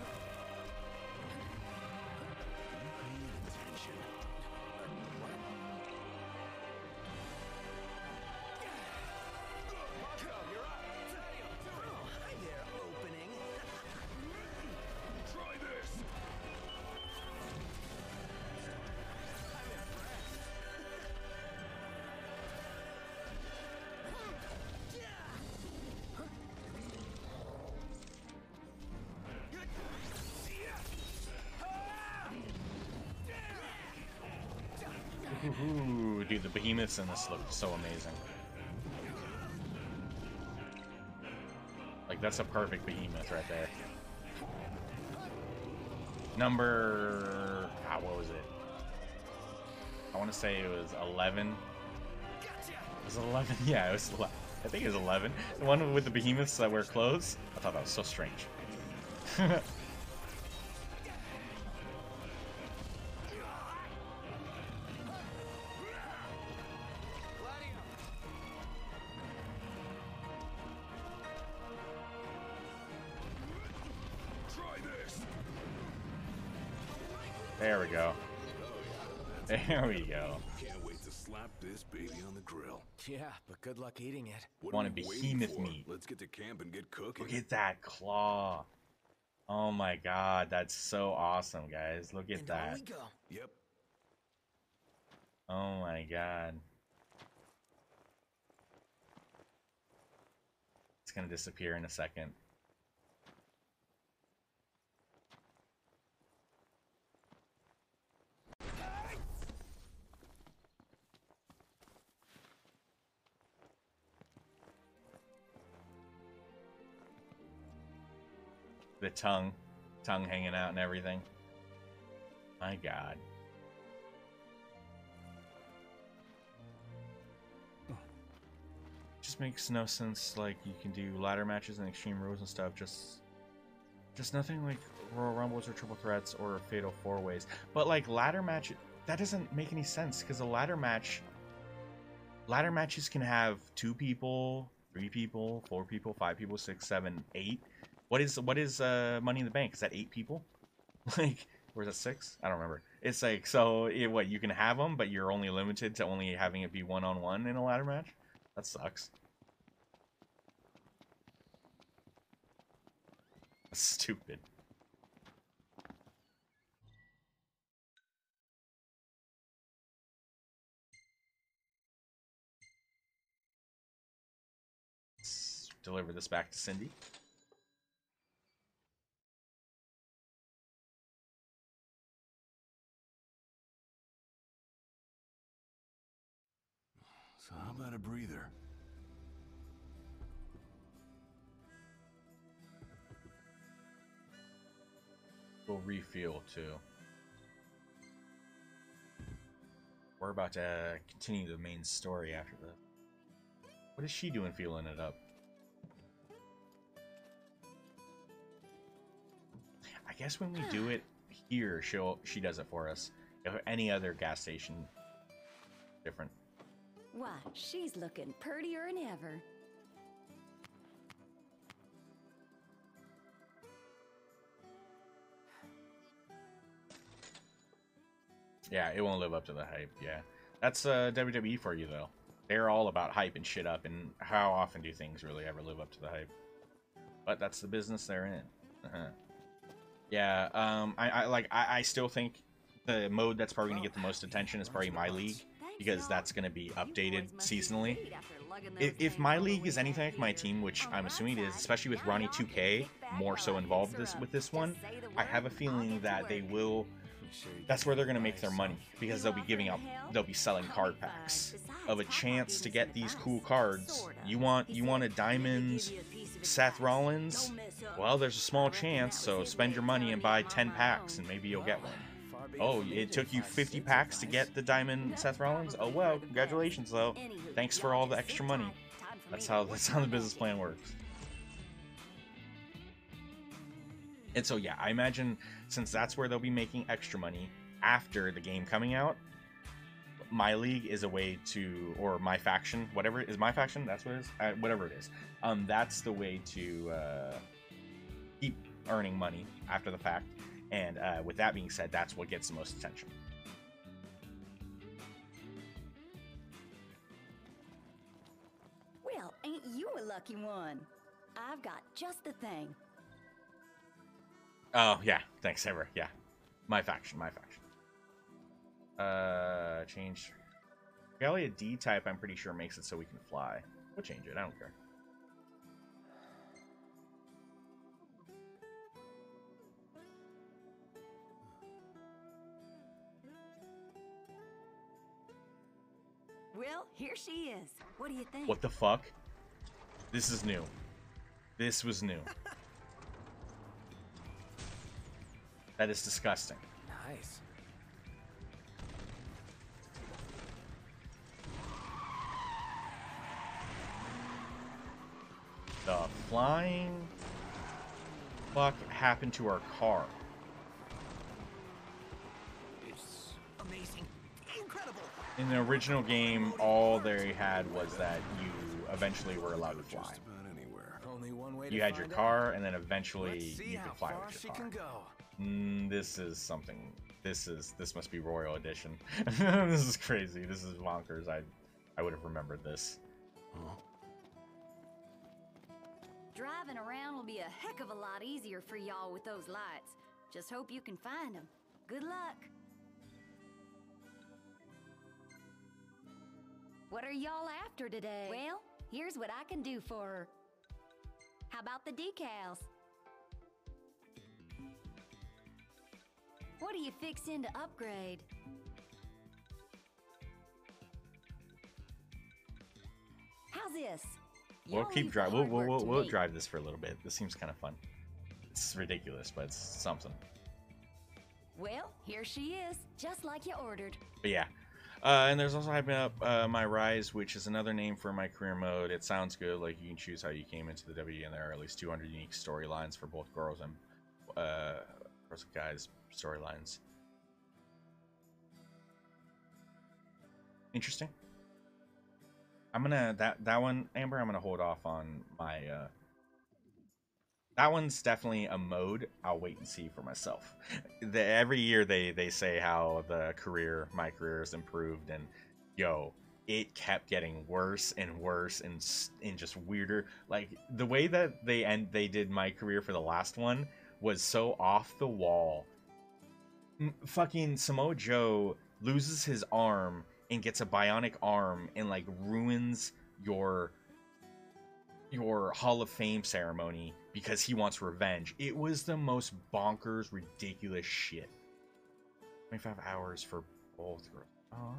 Ooh, dude, the behemoths in this look so amazing. Like, that's a perfect behemoth right there. Number... what was it? I want to say it was 11. Was it 11? Yeah, it was 11. I think it was 11. The one with the behemoths that wear clothes? I thought that was so strange. There we go. There we go.
Can't wait to slap this baby on the grill.
Yeah, but good luck eating it.
What
Want
are
a
we waiting
behemoth
for?
meat.
Let's get to camp and get cooking.
Look at that claw. Oh my god, that's so awesome, guys. Look at
And
that.
on we go.
Yep.
Oh my god. It's gonna disappear in a second. The tongue hanging out and everything. My god. Just makes no sense. Like, you can do ladder matches and extreme rules and stuff. Just nothing like Royal Rumbles or triple threats or fatal four ways. But like ladder match, that doesn't make any sense because a ladder matches can have 2 people, 3 people, 4 people, 5 people, 6, 7, 8. What is Money in the Bank? Is that 8 people? Like, or is that 6? I don't remember. It's like, so what, you can have them, but you're only limited to only having it be 1-on-1 in a ladder match? That sucks. That's stupid. Let's deliver this back to Cindy.
So how about a breather?
We'll refuel too. We're about to continue the main story after this. What is she doing fueling it up? I guess when we do it here, she does it for us. If any other gas station, different.
Why, she's looking prettier than ever.
Yeah, it won't live up to the hype. Yeah, that's WWE for you though. They're all about hyping shit up, and how often do things really ever live up to the hype? But that's the business they're in. Yeah, I still think the mode that's probably gonna get the most attention is probably My League, because that's gonna be updated seasonally. If My League is anything like my team, which I'm assuming it is, especially with Ronnie 2K more so involved with this one, I have a feeling that they will. That's where they're gonna make their money, because they'll be selling card packs of a chance to get these cool cards. You want a Diamonds Seth Rollins? Well, there's a small chance, so spend your money and buy 10 packs and maybe you'll get one. Oh, it took you 50 packs to get the Diamond Seth Rollins? Oh well, congratulations though. Thanks for all the extra money. That's how the business plan works. And so yeah, I imagine since that's where they'll be making extra money after the game coming out, My League is a way to, or My Faction, whatever is My Faction, that's what it is, whatever it is. That's the way to keep earning money after the fact. And with that being said, that's what gets the most attention.
Well, ain't you a lucky one? I've got just the thing.
Oh yeah, thanks, Ever. Yeah, My Faction. Change. Probably a D type. I'm pretty sure makes it so we can fly. We'll change it. I don't care.
Well, here she is. What do you think?
What the fuck? This is new. This was new. That is disgusting.
Nice.
The flying fuck happened to our car?
It's amazing. Incredible.
In the original game, all they had was that you eventually were allowed to fly.
Just about anywhere.
Only one way
You
to
had your
find
car, and then eventually
Let's see
you
how
could fly
far
with
she
your car.
can go.
This is something. This must be Royal Edition. This is crazy. This is bonkers. I would have remembered this.
Huh?
Driving around will be a heck of a lot easier for y'all with those lights. Just hope you can find them. Good luck. What are y'all after today? Well, here's what I can do for her. How about the decals? What are you fixing to upgrade? How's this?
We'll
Y'all
keep
leave the
drive.
hard work to
We'll
me.
drive this for a little bit. This seems kind of fun. It's ridiculous, but it's something.
Well, here she is, just like you ordered.
But yeah. And there's also hyping up My Rise, which is another name for my career mode. It sounds good. Like, you can choose how you came into the W, and there are at least 200 unique storylines for both girls and guys storylines. Interesting. I'm gonna that one, Amber. I'm gonna hold off on my. That one's definitely a mode I'll wait and see for myself. Every year they say how my career has improved, and yo, it kept getting worse and worse and just weirder. Like the way that they did my career for the last one was so off the wall. Fucking Samoa Joe loses his arm and gets a bionic arm and like ruins your Hall of Fame ceremony because he wants revenge. It was the most bonkers, ridiculous shit. 25 hours for both. Oh.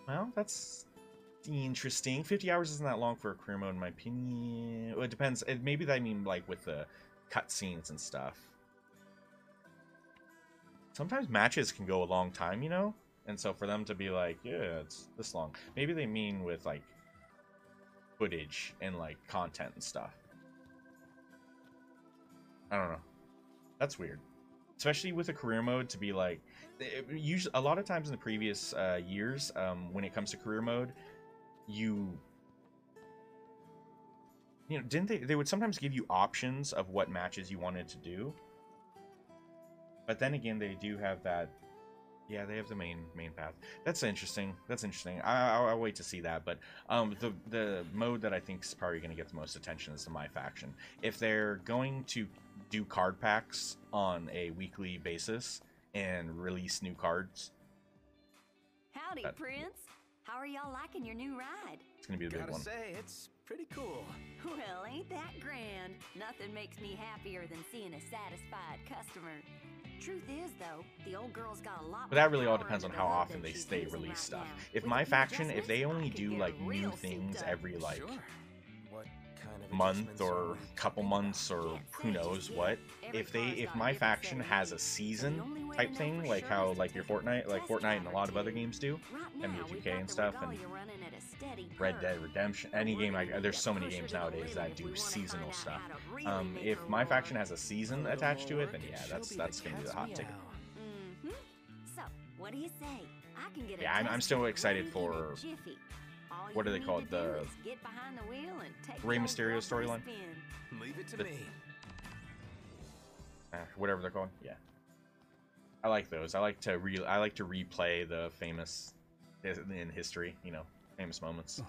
Well, that's interesting. 50 hours isn't that long for a career mode, in my opinion. Well, it depends. Maybe that I mean like with the cutscenes and stuff. Sometimes matches can go a long time, you know? And so for them to be like, yeah, it's this long. Maybe they mean with like footage and like content and stuff. I don't know. That's weird. Especially with a career mode to be like, usually a lot of times in the previous years, when it comes to career mode, you know, didn't they would sometimes give you options of what matches you wanted to do. But then again, they do have that. Yeah, they have the main path. That's interesting. That's interesting. I'll wait to see that. But the mode that I think is probably going to get the most attention is the My Faction. If they're going to do card packs on a weekly basis and release new cards,
Howdy, Prince. How are y'all liking your new ride?
it's going to be the big
Gotta
one.
say, it's pretty cool.
Well, ain't that grand? Nothing makes me happier than seeing a satisfied customer. Truth is, though, the old girl's got a lot.
But that
more
really all
power
depends on
under
how
the hood
often
than
they
she's
stay
using
release
right
stuff.
now.
If
With
My
a few
Faction, if they
adjustments,
only
I could
do
get
like
her
new
real
things
souped up.
every like
Sure. What kind of
month
adjustments are
or
we
couple
talking
months or
Can't
who
say
knows
just yet.
what,
Every
if
car's got a
My
different
Faction
set of
has a
needs, so
season
the only way to
type
know
thing,
for
like
sure
how
is to
like your
take a
Fortnite, like
test
Fortnite and a
drive
lot
or
of other
two.
games do,
Right now, we've
MUGK
got
and
the
stuff, and
Regalia running at a steady
Red
perk.
Dead Redemption,
But
any
we're
game.
gonna need
There's
to
so many
push her
games
to the
nowadays
limit
that
if
do
we wanna
seasonal
find out
stuff.
how to really make
If
her
My
roar.
Faction has a season
A little
attached to
more
it, then
work,
yeah,
and she'll
that's
be the
gonna be the
cat's
hot ticket.
Mm-hmm. So, what do you say? I can get a
Yeah, I'm
test
still
drive
excited
ready
for-
in a jiffy. All
what
you
are they
need
called?
to do
The
is get behind the wheel and take
Rey
the old
Mysterio
girl for a
storyline?
spin.
Leave it to
The-
me.
Whatever they're called. Yeah, I like those. I like to replay the famous in history, you know, famous moments.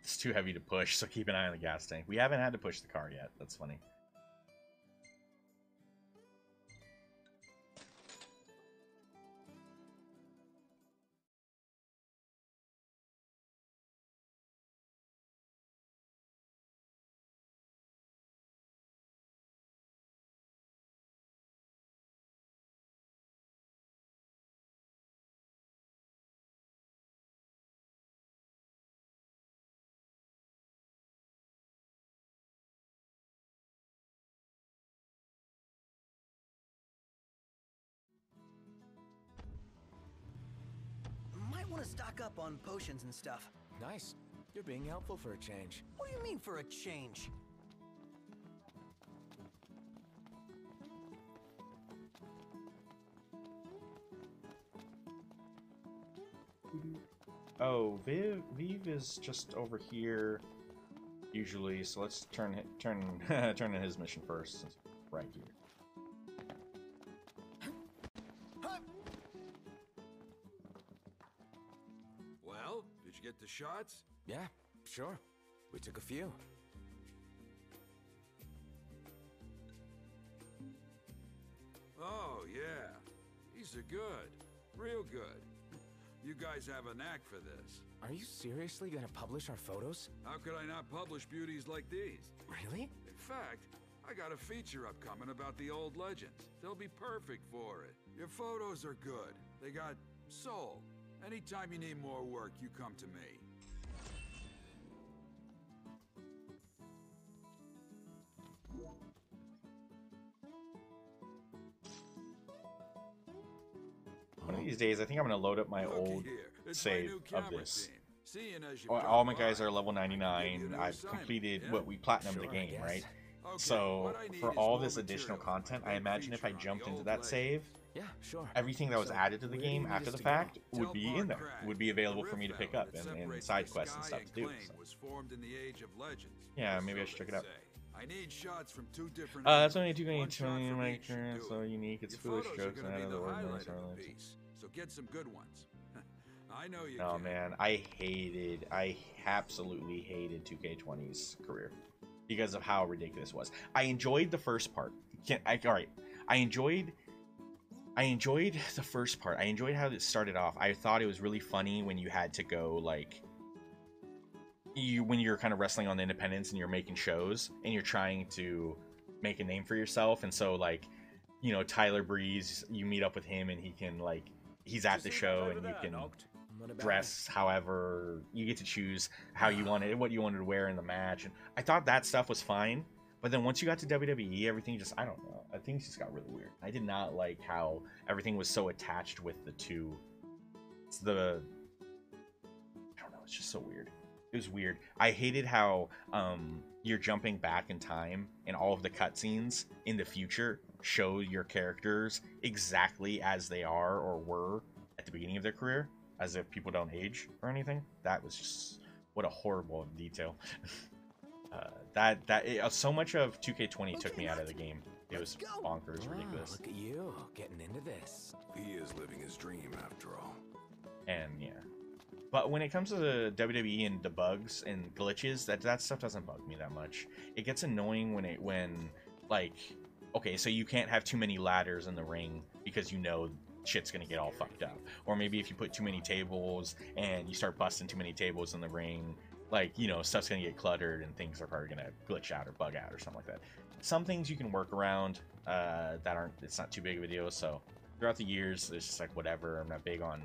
It's too heavy to push, so keep an eye on the gas tank. We haven't had to push the car yet. That's funny.
Might want to stock up on potions and stuff.
Nice. You're being helpful for a change.
What do you mean for a change?
Oh, Viv is just over here usually, so let's turn in his mission first, since we're right here.
Well, did you get the shots?
Yeah, sure. We took a few.
Oh, yeah. These are good. Real good. You guys have a knack for this.
Are you seriously gonna publish our photos?
How could I not publish beauties like these?
Really?
In fact, I got a feature upcoming about the old legends. They'll be perfect for it. Your photos are good. They got soul. Anytime you need more work, you come to me.
One of these days, I think I'm gonna load up my
Looky
old
here. It's
save
my new
of
camera
this.
team. Seeing as you
All my
dropped
guys
by,
are level
I can give you
99.
a new
I've
assignment,
completed
yeah?
what we platinumed the
Sure, I
game,
guess.
right?
Okay,
So
what I need
for
is
all
more
this additional
material for
content,
my
I
big
imagine if I
feature on
jumped
the
into
old
that
legends.
save,
Yeah, sure.
everything that was
So,
added to the
where do you
game
need
after
us
the
to go?
fact would
Tell
be
Bar
in there,
Crag
would be
that the
available for me to
rift
pick
valley
up
that
and
separates
side
the
quests and
sky
stuff to do.
Claim
So.
was formed in the Age of Legends.
Yeah,
or
maybe I
so
should check
they
it out.
say. I need shots from 2 different
That's
angles.
only two
One
games,
shot from
my
each should
experience,
do
so
it.
unique. It's
Your
foolish
photos are
jokes and
gonna
out
be
of the
the
ordinary.
highlight of the
Sorry.
piece. So get some good ones. I know you
Oh
can.
man, I absolutely hated 2K20's career because of how ridiculous it was. I enjoyed the first part. all right. I enjoyed the first part. I enjoyed how it started off. I thought it was really funny when you had to go like when you're kind of wrestling on the independents and you're making shows and you're trying to make a name for yourself. And so like, you know, Tyler Breeze, you meet up with him and he can like, he's at the show and you can dress however you get to choose how you want it, what you wanted to wear in the match. And I thought that stuff was fine. But then once you got to WWE, everything just, I don't know, things just got really weird. I did not like how everything was so attached with the two. I don't know, it's just so weird. It was weird. I hated how you're jumping back in time and all of the cutscenes in the future show your characters exactly as they are or were at the beginning of their career, as if people don't age or anything. That was just, what a horrible detail. So much of 2K20 took me out of the game. It was bonkers, ridiculous.
Look at you, getting into this.
He is living his dream after all.
And yeah. But when it comes to the WWE and the bugs and glitches, that stuff doesn't bug me that much. It gets annoying when like, okay, so you can't have too many ladders in the ring because you know shit's gonna get all fucked up. Or maybe if you put too many tables and you start busting too many tables in the ring, like, you know, stuff's gonna get cluttered and things are probably gonna glitch out or bug out or something like that. Some things you can work around it's not too big of a deal. So throughout the years, it's just like whatever. I'm not big on.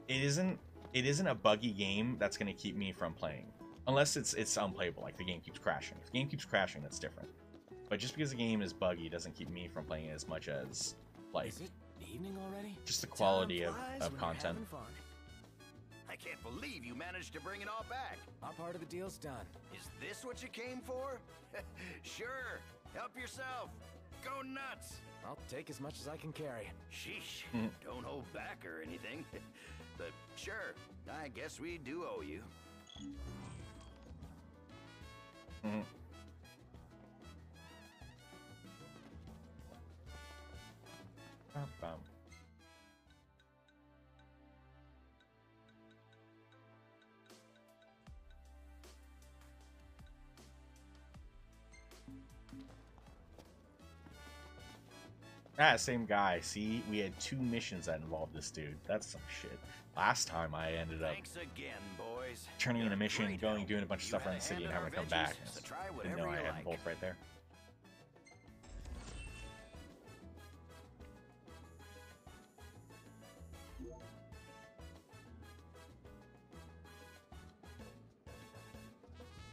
It isn't a buggy game that's gonna keep me from playing, unless it's unplayable, like the game keeps crashing. If the game keeps crashing, that's different. But just because the game is buggy doesn't keep me from playing it as much as like
Is it evening already?
just the quality of content.
I can't believe you managed to bring it all back.
Our part of the deal's done.
Is this what you came for? Sure. Help yourself. Go nuts.
I'll take as much as I can carry.
Sheesh. Don't hold back or anything. But sure, I guess we do owe you.
Ah, same guy. See, we had 2 missions that involved this dude. That's some shit. Last time I ended up
Thanks again, boys.
turning in a mission,
Great
going,
help.
doing a bunch of
You
stuff
had
around
a
the city, and
hand in
having to
our
come back.
ventures, so try
Didn't
whatever
know I
you
had
like.
both right there.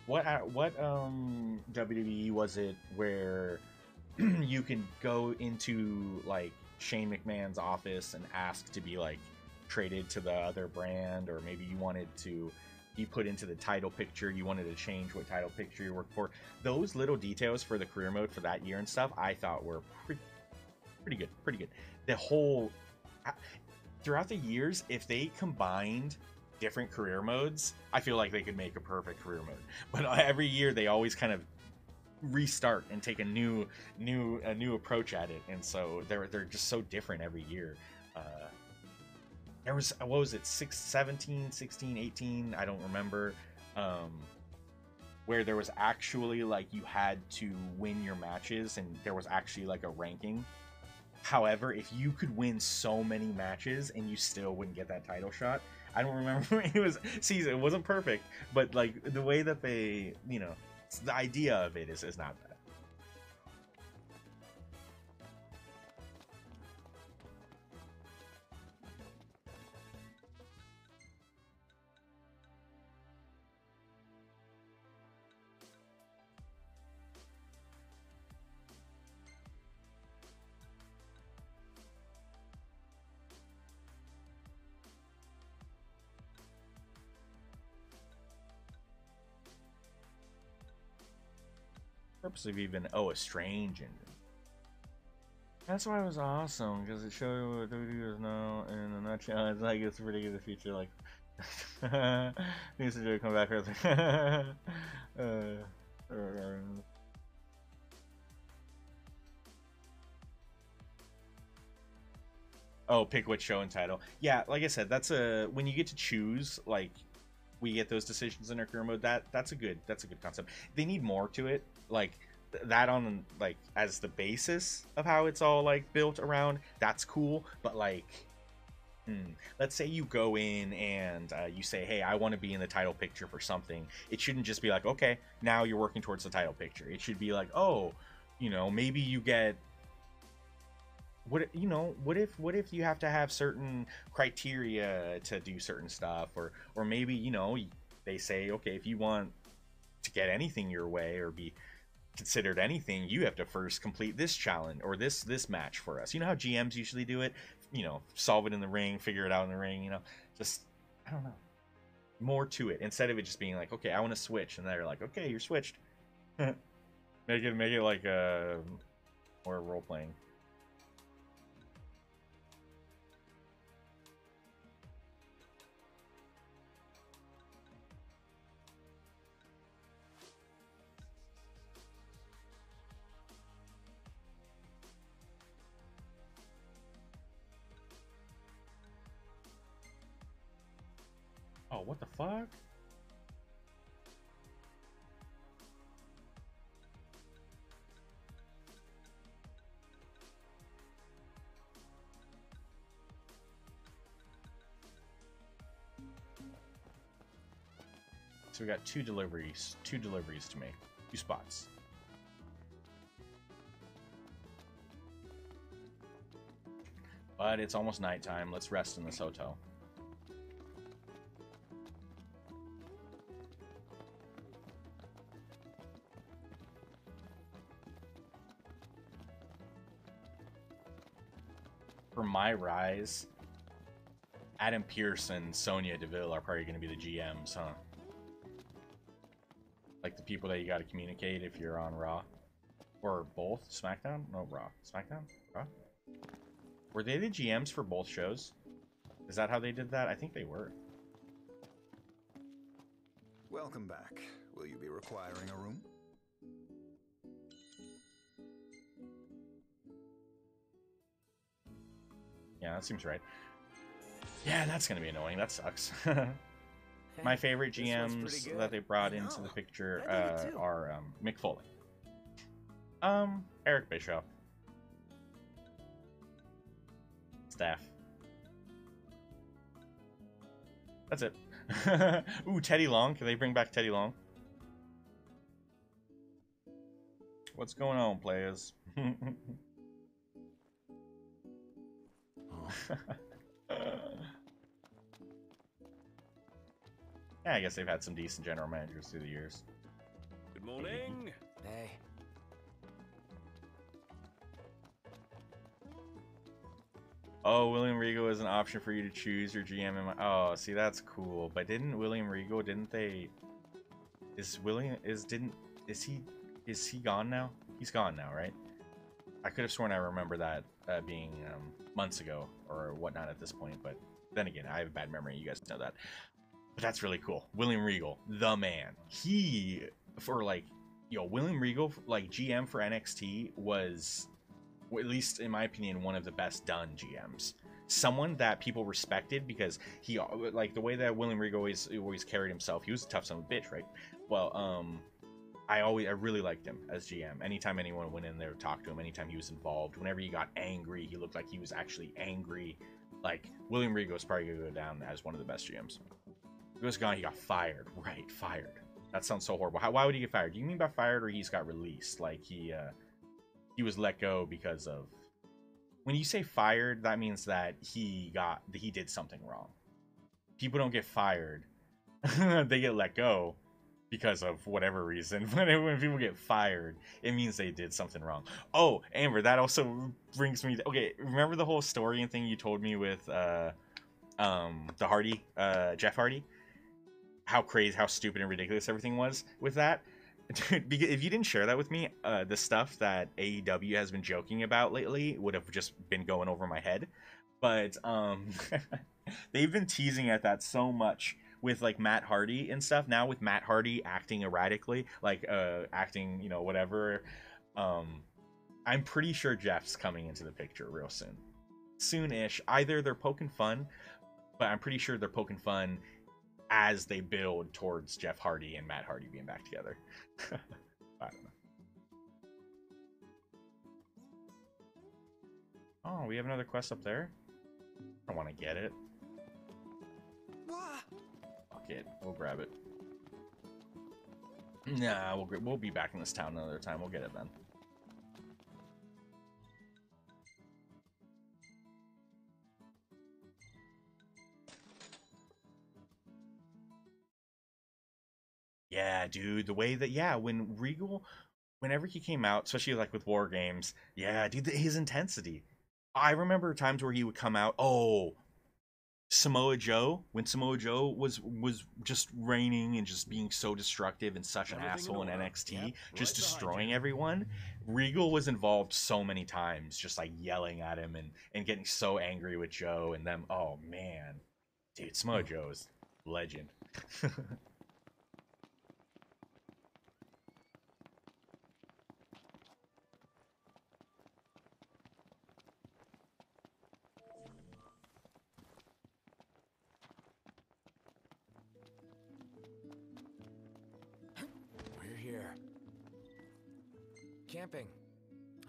What WWE was it where you can go into like Shane McMahon's office and ask to be like traded to the other brand, or maybe you wanted to be put into the title picture, you wanted to change what title picture you work for. Those little details for the career mode for that year and stuff, I thought were pretty good. The whole throughout the years, if they combined different career modes, I feel like they could make a perfect career mode. But every year they always kind of restart and take a new approach at it, and so they're just so different every year. There was, what was it, 17, 16, 18, I don't remember, where there was actually like you had to win your matches and there was actually like a ranking. However, if you could win so many matches and you still wouldn't get that title shot, I don't remember. It wasn't perfect, but like the way that they, you know, the idea of it is not bad. Purpose of even a strange engine. That's why it was awesome, because it showed you what WWE is now in a nutshell. It's like it's pretty good in the future. Like, needs to come back. Oh, pick which show and title. Yeah, like I said, that's when you get to choose, like, we get those decisions in our career mode. That's a good concept. They need more to it. Like, that on like as the basis of how it's all like built around, that's cool. But like, let's say you go in and you say, hey, I want to be in the title picture for something. It shouldn't just be like, okay, now you're working towards the title picture. It should be like, oh, you know, maybe you get what if you have to have certain criteria to do certain stuff, or maybe, you know, they say, okay, if you want to get anything your way or be considered anything, you have to first complete this challenge or this match for us. You know how GMs usually do it, you know, solve it in the ring, figure it out in the ring, you know, just, I don't know, more to it, instead of it just being like, okay, I want to switch, and they're like, okay, you're switched. make it like more role playing. Oh, what the fuck? So we got two deliveries to make, 2 spots. But it's almost nighttime. Let's rest in this hotel. For my rise, Adam Pearce and Sonya Deville are probably going to be the GMs, huh? Like the people that you got to communicate if you're on Raw. Or both? SmackDown? No, Raw. SmackDown? Raw? Were they the GMs for both shows? Is that how they did that? I think they were.
Welcome back. Will you be requiring a room?
Yeah, that seems right. Yeah, that's going to be annoying. That sucks. My favorite GMs that they brought into the picture are Mick Foley. Eric Bischoff. Staff. That's it. Ooh, Teddy Long. Can they bring back Teddy Long? What's going on, players? Yeah, I guess they've had some decent general managers through the years.
Good morning.
Hey.
Oh, William Regal is an option for you to choose your GM. Oh, see, that's cool. But didn't William Regal? Didn't they? Is he gone now? He's gone now, right? I could have sworn I remember that being months ago or whatnot at this point. But then again, I have a bad memory. You guys know that. But that's really cool. William Regal, the man. He, for like, William Regal, like GM for NXT, was, at least in my opinion, one of the best done GMs. Someone that people respected because he, like, the way that William Regal always carried himself. He was a tough son of a bitch, right? Well, I really liked him as GM. Anytime anyone went in there to talk to him, anytime he was involved, whenever he got angry, he looked like he was actually angry. Like, William Regal is probably gonna go down as one of the best GMs. He was gone. He got fired. Right, fired. That sounds so horrible. Why would he get fired? Do you mean by fired, or he's got released? Like he was let go because of. When you say fired, that means that he did something wrong. People don't get fired; they get let go because of whatever reason. When people get fired, it means they did something wrong. Oh, Amber, that also brings me. Okay, remember the whole story and thing you told me with the Hardy, Jeff Hardy? How crazy, how stupid and ridiculous everything was with that. Dude, because if you didn't share that with me, the stuff that AEW has been joking about lately would have just been going over my head. But they've been teasing at that so much with like Matt Hardy and stuff. Now with Matt Hardy acting erratically, like acting, whatever. I'm pretty sure Jeff's coming into the picture real soon. Soon-ish. Either they're poking fun, but I'm pretty sure they're poking fun as they build towards Jeff Hardy and Matt Hardy being back together. I don't know. Oh, we have another quest up there? I don't want to get it. Fuck it. We'll grab it. Nah, we'll be back in this town another time. We'll get it then. Yeah, dude, the way that, yeah, when Regal, whenever he came out, especially like with War Games, yeah, dude, his intensity. I remember times where he would come out, oh, Samoa Joe, when Samoa Joe was just reigning and just being so destructive and such an asshole in NXT,
Yep,
just
right
destroying
behind you.
everyone. Regal was involved so many times, just like yelling at him and getting so angry with Joe and them. Oh man, dude, Samoa Joe is legend.
We're here. Camping.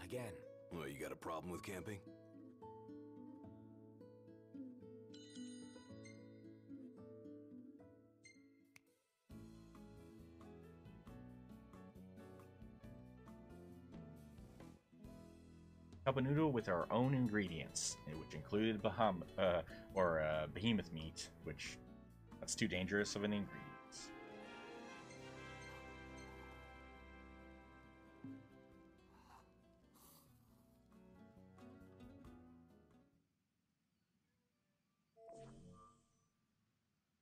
Again.
Well, you got a problem with camping?
Cup of noodle with our own ingredients, which included behemoth meat, which that's too dangerous of an ingredient.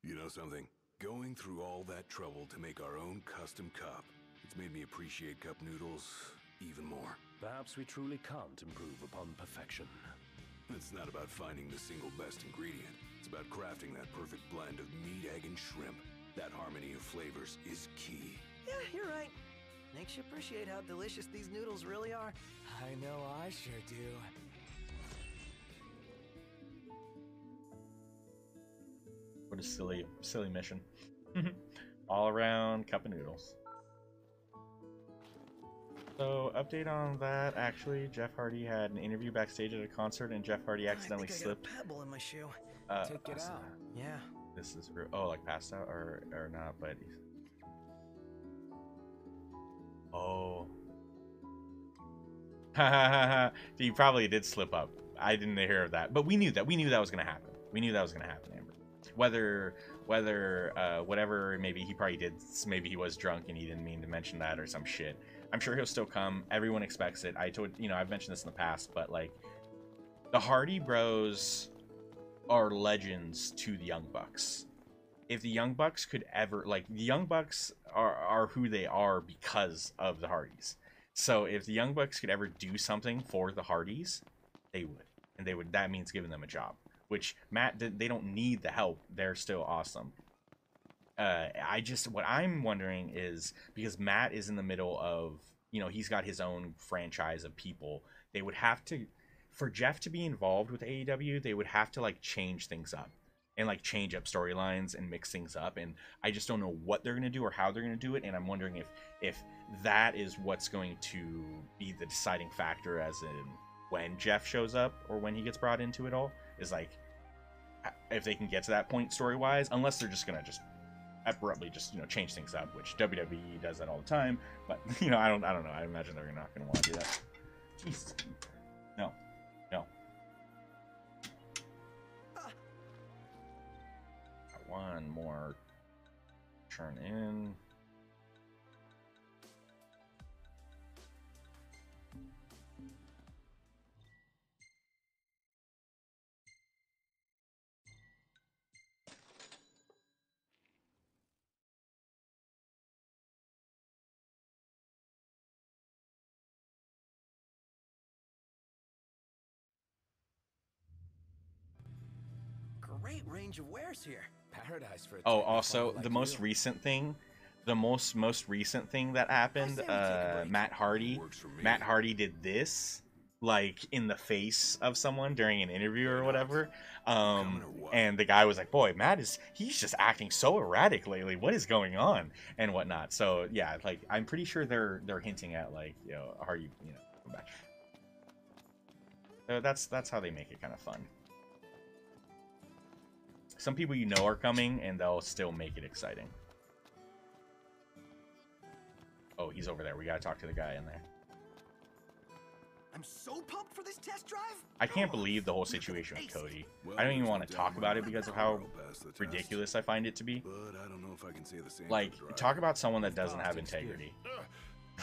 You know something? Going through all that trouble to make our own custom cup, it's made me appreciate cup noodles even more.
Perhaps we truly can't improve upon perfection.
It's not about finding the single best ingredient. It's about crafting that perfect blend of meat, egg, and shrimp. That harmony of flavors is key.
Yeah, you're right. Makes you appreciate how delicious these noodles really are.
I know I sure do.
What a silly mission. All around cup of noodles. So, update on that. Actually, Jeff Hardy had an interview backstage at a concert, and Jeff Hardy accidentally
I think
slipped.
I got a pebble in my shoe.
Take it out.
Yeah.
This is oh, like passed out or not, but oh, he probably did slip up. I didn't hear of that, but we knew that was gonna happen. We knew that was gonna happen, Amber. Whether whatever, maybe he probably did. Maybe he was drunk and he didn't mean to mention that or some shit. I'm sure he'll still come. Everyone expects it. I've mentioned this in the past, but like the Hardy Bros are legends to the Young Bucks. If the Young Bucks could ever, like, the Young Bucks are who they are because of the Hardys. So if the Young Bucks could ever do something for the Hardys, they would. And that means giving them a job. Which, they don't need the help. They're still awesome. What I'm wondering is, because Matt is in the middle of, he's got his own franchise of people, they would have to, for Jeff to be involved with AEW, they would have to, like, change things up. And, like, change up storylines and mix things up. And I just don't know what they're going to do or how they're going to do it. And I'm wondering if that is what's going to be the deciding factor, as in when Jeff shows up or when he gets brought into it all, is, like, if they can get to that point story-wise, unless they're just going to just abruptly just, change things up, which WWE does that all the time. But, I don't know. I imagine they're not going to want to do that. Jeez. No. One more turn in.
Great range of wares here.
Paradise for a
Oh,
technophile
also
like
the most
you.
recent thing, the most recent thing that happened,
I say we take a break.
Matt Hardy.
Works for me.
Matt Hardy did this, like, in the face of someone during an interview or whatever.
Coming or what?
And the guy was like, "Boy, he's just acting so erratic lately. What is going on?" and whatnot. So yeah, like, I'm pretty sure they're hinting at, like, Hardy, come back. So that's how they make it kind of fun. Some people you know are coming, and they'll still make it exciting. Oh, he's over there. We gotta talk to the guy in there.
I'm so pumped for this test drive.
I can't believe the whole situation with Cody. I don't even want to talk about it because of how ridiculous I find it to be.
But I don't know if I can say the same.
Like, talk about someone that doesn't have integrity.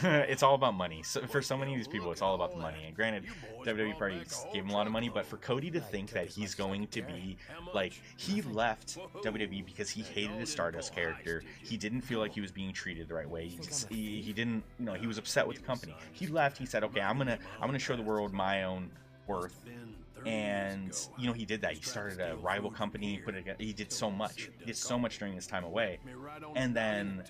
It's all about money. So for so many of these people, it's all about the money. And granted, WWE probably gave him a lot of money, but for Cody to think that he's going to be like, he left WWE because he hated his Stardust character. He didn't feel like he was being treated the right way. He didn't, you know, he was upset with the company. He left. He said, okay, I'm gonna show the world my own worth. And you know, he did that. He started a rival company. He did so much. He did so much during his time away. And then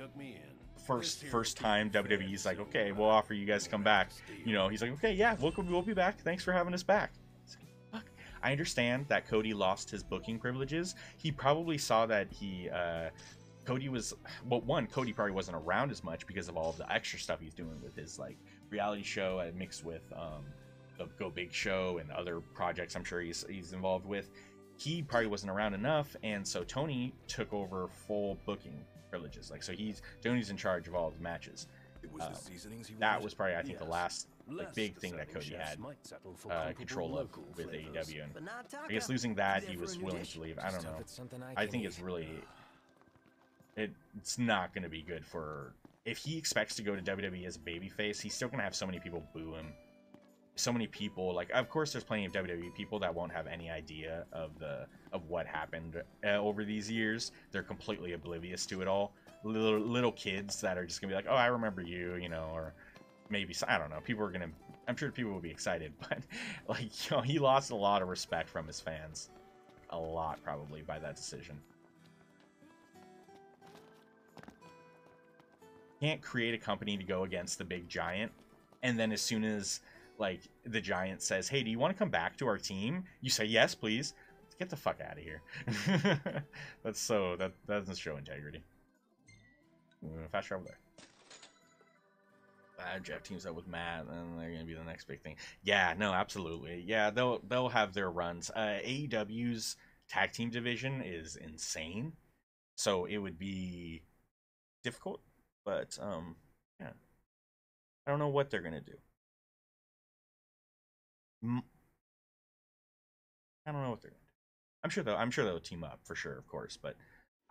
first time WWE's like, okay, we'll offer you guys to come back. You know, he's like, okay, yeah, we'll be back. Thanks for having us back. Fuck. I understand that Cody lost his booking privileges. He probably saw that Cody was, well, one, Cody probably wasn't around as much because of all of the extra stuff he's doing with his like reality show mixed with the Go Big show and other projects I'm sure he's involved with. He probably wasn't around enough, and so Tony took over full booking privileges. Like, so Tony's in charge of all of the matches. That was probably, I think, the last like, big thing that Cody had control of with AEW. And I guess losing that, he was willing to leave. I don't know. I think it's really, it's not going to be good for, if he expects to go to WWE as a babyface, he's still going to have so many people boo him. So many people, like, of course there's plenty of WWE people that won't have any idea of what happened over these years. They're completely oblivious to it all. Little kids that are just gonna be like, oh, I remember you, you know, or maybe, I don't know, I'm sure people will be excited, but like, you know, he lost a lot of respect from his fans, a lot probably, by that decision. Can't create a company to go against the big giant, and then as soon as like the giant says, hey, do you want to come back to our team? You say, yes, please. Get the fuck out of here. That doesn't show integrity. Fast travel there. Jeff teams up with Matt, and they're gonna be the next big thing. Yeah, no, absolutely. Yeah, they'll have their runs. AEW's tag team division is insane, so it would be difficult. But yeah, I don't know what they're gonna do. I don't know what they're gonna do. I'm sure they'll team up for sure, of course, but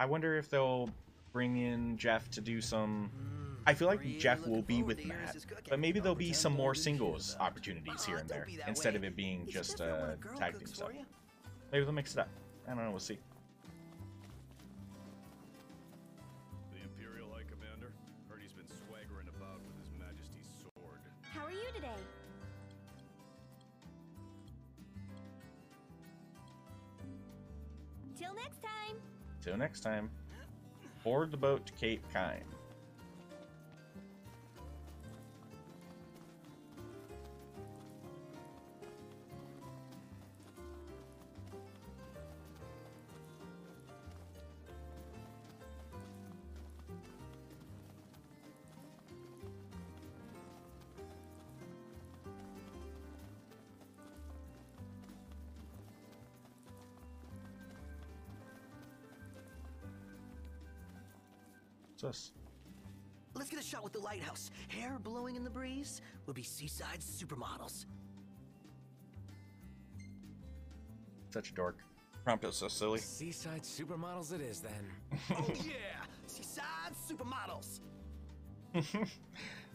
I wonder if they'll bring in Jeff to do some. I feel like Jeff will be with Matt, but maybe there'll be some more singles opportunities here and there instead of it being just tag team stuff. Maybe they'll mix it up. I don't know. We'll see.
The Imperial High Commander. Heard he's been swaggering about with His Majesty's sword.
How are you today? Till next time.
Till next time. Board the boat to Cape Kine.
Let's get a shot with the lighthouse. Hair blowing in the breeze. We'll be seaside supermodels.
Such a dork. Prompto's so silly.
Seaside supermodels it is then.
Oh yeah, seaside supermodels.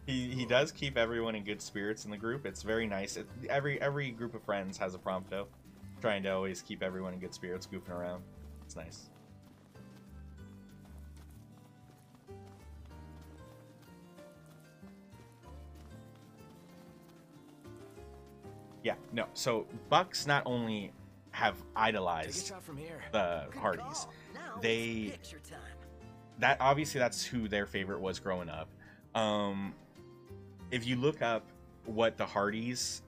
He does keep everyone in good spirits in the group. It's very nice. Every group of friends has a Prompto, trying to always keep everyone in good spirits, goofing around. It's nice. Yeah, no. So Bucks not only have idolized the Hardys, that's who their favorite was growing up. If you look up what the Hardys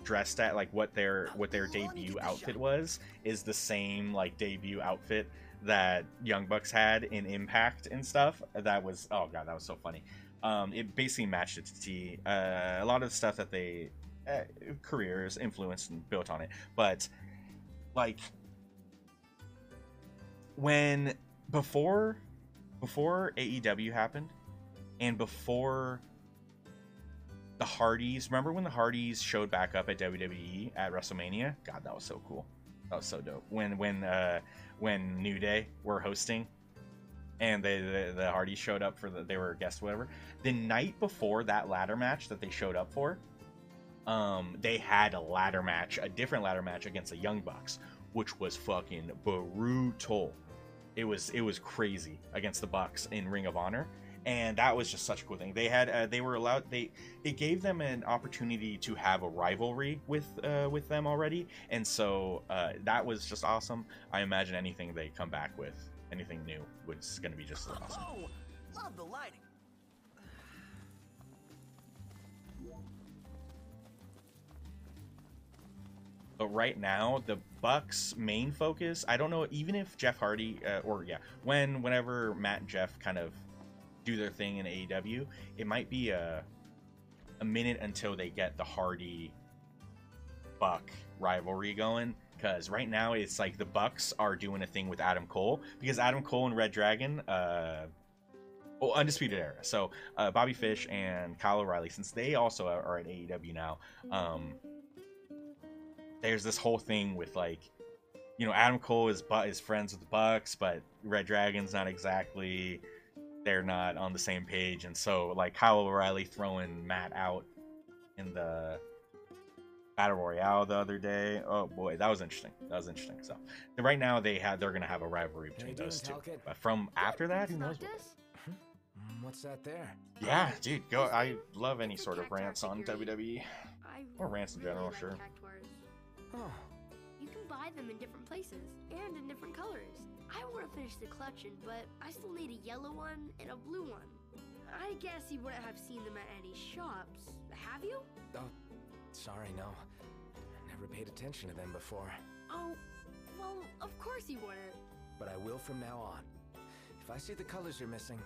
dressed at, like what their debut outfit was, is the same like debut outfit that Young Bucks had in Impact and stuff. That was, oh god, that was so funny. It basically matched it to T. A lot of the stuff that they career is influenced and built on it. But like when before AEW happened, and before the Hardys, remember when the Hardys showed back up at WWE at WrestleMania? God, that was so cool. That was so dope. When New Day were hosting, and the Hardys showed up for they were guests, whatever. The night before that ladder match that they showed up for, they had a different ladder match against the Young Bucks, which was fucking brutal. It was crazy against the Bucks in Ring of Honor, and that was just such a cool thing. They had it gave them an opportunity to have a rivalry with them already, and so that was just awesome. I imagine anything they come back with, anything new, was going to be just as awesome.
Oh, love the lighting.
But right now, the Bucks' main focus, I don't know, even if Jeff Hardy, whenever Matt and Jeff kind of do their thing in AEW, it might be a minute until they get the Hardy-Buck rivalry going. Because right now, it's like the Bucks are doing a thing with Adam Cole. Because Adam Cole and Red Dragon, Undisputed Era. So, Bobby Fish and Kyle O'Reilly, since they also are at AEW now, there's this whole thing with, like, you know, Adam Cole is friends with the Bucks, but Red Dragon's not exactly, they're not on the same page. And so, like, Kyle O'Reilly throwing Matt out in the Battle Royale the other day. Oh boy, that was interesting. So right now they're gonna have a rivalry between those two. But from after that, who knows?
What's that there?
Yeah, dude, go. I love any sort of rants on WWE. Or rants in general, sure.
Oh,
You can buy them in different places and in different colors. I want to finish the collection, but I still need a yellow one and a blue one. I guess you wouldn't have seen them at any shops, have you?
oh, sorry, no. Never paid attention to them before.
Oh, well, of course you wouldn't.
But I will from now on. If I see the colors you're missing,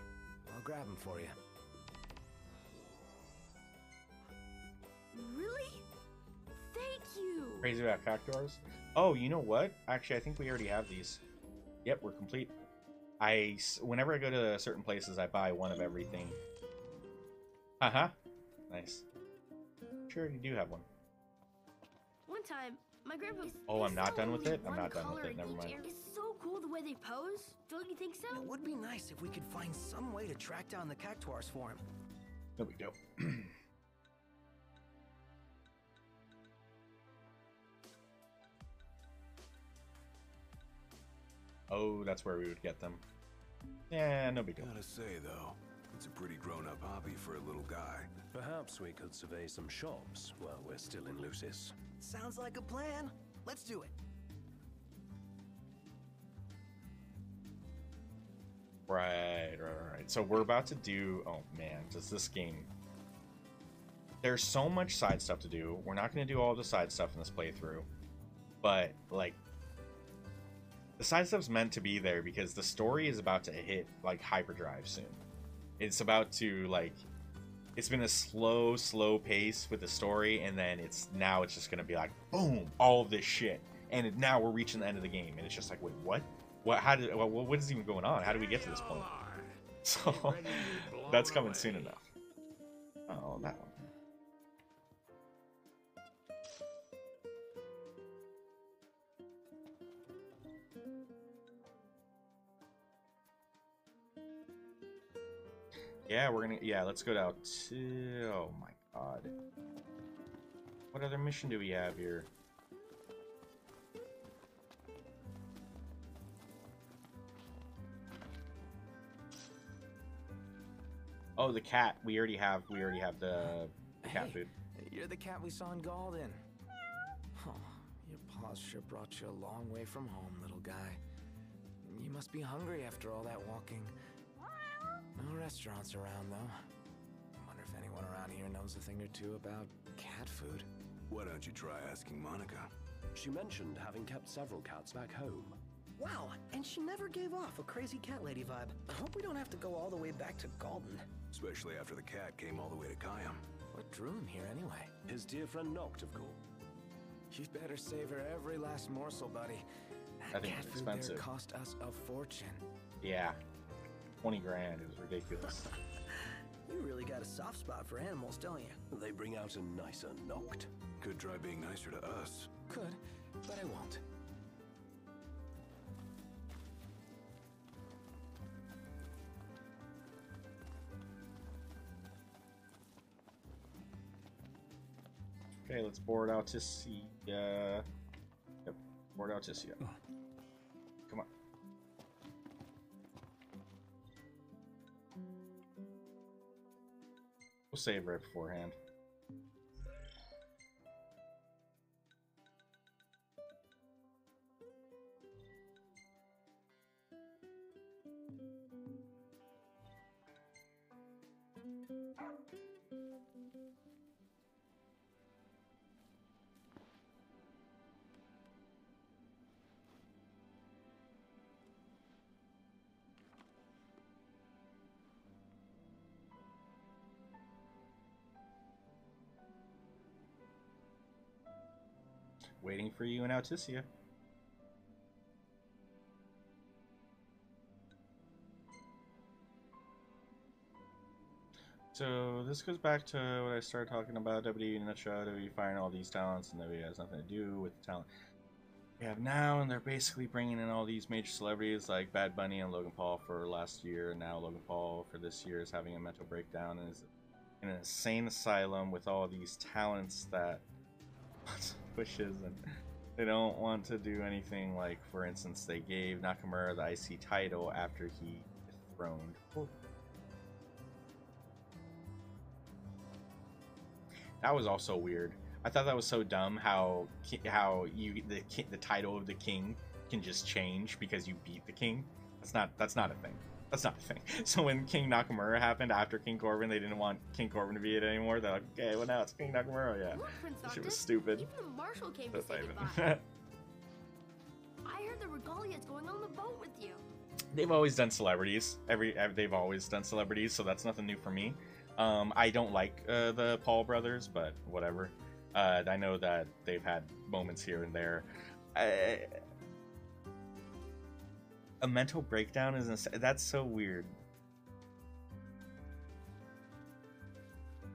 I'll grab them for you.
Really? Thank you.
Crazy about cactuars? Oh, you know what? Actually, I think we already have these. Yep, we're complete. Whenever I go to certain places, I buy one of everything. Nice. Sure, you do have one.
One time, my grandpa.
Oh, I'm not done with it? I'm
One
not done with
color
it, never
in each
mind.
area. It's so cool the way they pose. Don't you think so?
It would be nice if we could find some way to track down the cactuars for him.
No big deal. Oh, that's where we would get them. Yeah, no big deal.
Gotta say, though, it's a pretty grown-up hobby for a little guy.
Perhaps we could survey some shops while we're still in Lucis.
Sounds like a plan. Let's do it.
Right. So we're about to do... Oh, man, does this game... There's so much side stuff to do. We're not going to do all the side stuff in this playthrough. But, like... The side stuff's meant to be there because the story is about to hit, like, hyperdrive soon. It's about to, like... It's been a slow pace with the story, and then now it's just going to be like, boom, all of this shit. And now we're reaching the end of the game, and it's just like, wait, what? What is even going on? How do we get to this point? So, that's coming soon enough. Oh, that one. Yeah, let's go down to... Oh my god. What other mission do we have here? Oh, the cat. We already have the cat food.
You're the cat we saw in Galden. Oh, your paws sure brought you a long way from home, little guy. You must be hungry after all that walking. No restaurants around, though. I wonder if anyone around here knows a thing or two about cat food.
Why don't you try asking Monica?
She mentioned having kept several cats back home.
Wow, and she never gave off a crazy cat lady vibe. I hope we don't have to go all the way back to Galden.
Especially after the cat came all the way to Kayam.
What drew him here anyway?
His dear friend Noct, of course.
You'd better savor every last morsel, buddy.
I
That
think
cat
it's
food there
expensive.
cost us a fortune.
Yeah, 20 grand. It was ridiculous.
You really got a soft spot for animals, don't you?
They bring out a nicer Noct.
Could try being nicer to us.
Could, but I won't.
Okay, let's board Alticia. Yep, board Alticia. Come on. We'll save right beforehand. Waiting for you in Alticia. So this goes back to what I started talking about. WWE in a nutshell. WWE firing all these talents, and WWE has nothing to do with the talent we have now. And they're basically bringing in all these major celebrities like Bad Bunny and Logan Paul for last year, and now Logan Paul for this year is having a mental breakdown and is in an insane asylum with all these talents that pushes, and they don't want to do anything. Like, for instance, they gave Nakamura the IC title after he dethroned. That was also weird. I thought that was so dumb how the title of the king can just change because you beat the king. That's not a thing. That's not a thing. So when King Nakamura happened after King Corbin, they didn't want King Corbin to be it anymore. They're like, okay, well now it's King Nakamura. Yeah,
Look, Prince
that shit was
Octus,
stupid.
Even the marshal came to
That's
say
not even-
goodbye. I heard the regalia's going on the boat with you.
They've always done celebrities. They've always done celebrities, so that's nothing new for me. I don't like the Paul brothers, but whatever. I know that they've had moments here and there. A mental breakdown that's so weird.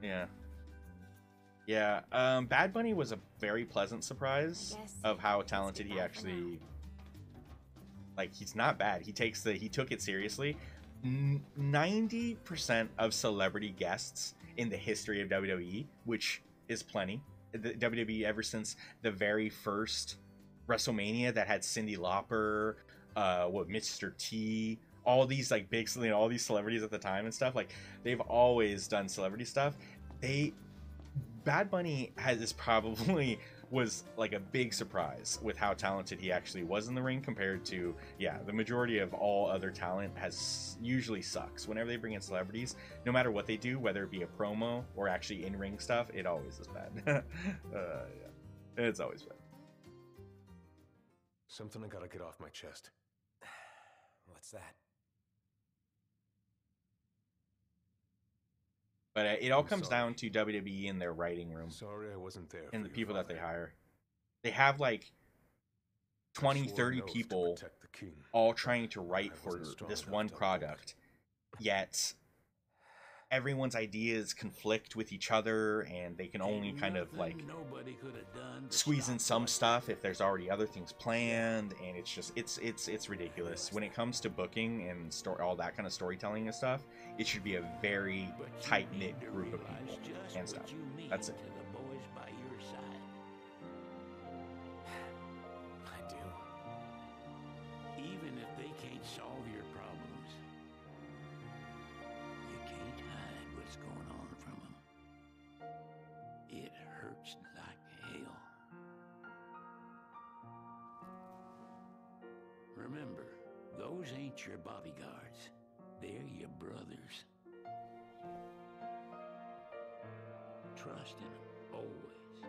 Yeah. Bad Bunny was a very pleasant surprise of how talented he actually. Like, he's not bad. He took it seriously. 90% of celebrity guests in the history of WWE, which is plenty. The WWE ever since the very first WrestleMania that had Cyndi Lauper, Mr. T, all these like big, all these celebrities at the time and stuff. Like, they've always done celebrity stuff. Bad Bunny was like a big surprise with how talented he actually was in the ring compared to, the majority of all other talent usually sucks. Whenever they bring in celebrities, no matter what they do, whether it be a promo or actually in-ring stuff, it always is bad. It's always bad.
Something I gotta get off my chest.
What's that?
But it all comes down to WWE in their writing room.
Sorry I wasn't there.
And the people that they hire. They have like 20, 30 people all trying to write for this one product. Yet everyone's ideas conflict with each other, and they can only kind of like squeeze in some stuff if there's already other things planned, and it's just it's ridiculous. When it comes to booking and all that kind of storytelling and stuff, it should be a very tight-knit group of people and stuff. That's it.
I do.
Even if they can't solve your problems, you can't hide what's going on from them. It hurts like hell. Remember, those ain't your bodyguards. They're your brothers. Trust in them, always.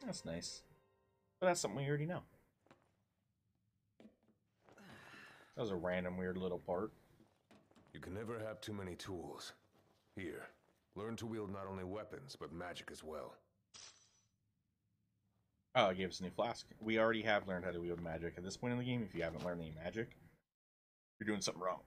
That's nice. But that's something we already know. That was a random weird little part.
You can never have too many tools.
Here, learn to wield not only weapons, but magic as well.
Oh, it gave us a new flask. We already have learned how to wield magic at this point in the game. If you haven't learned any magic, you're doing something wrong.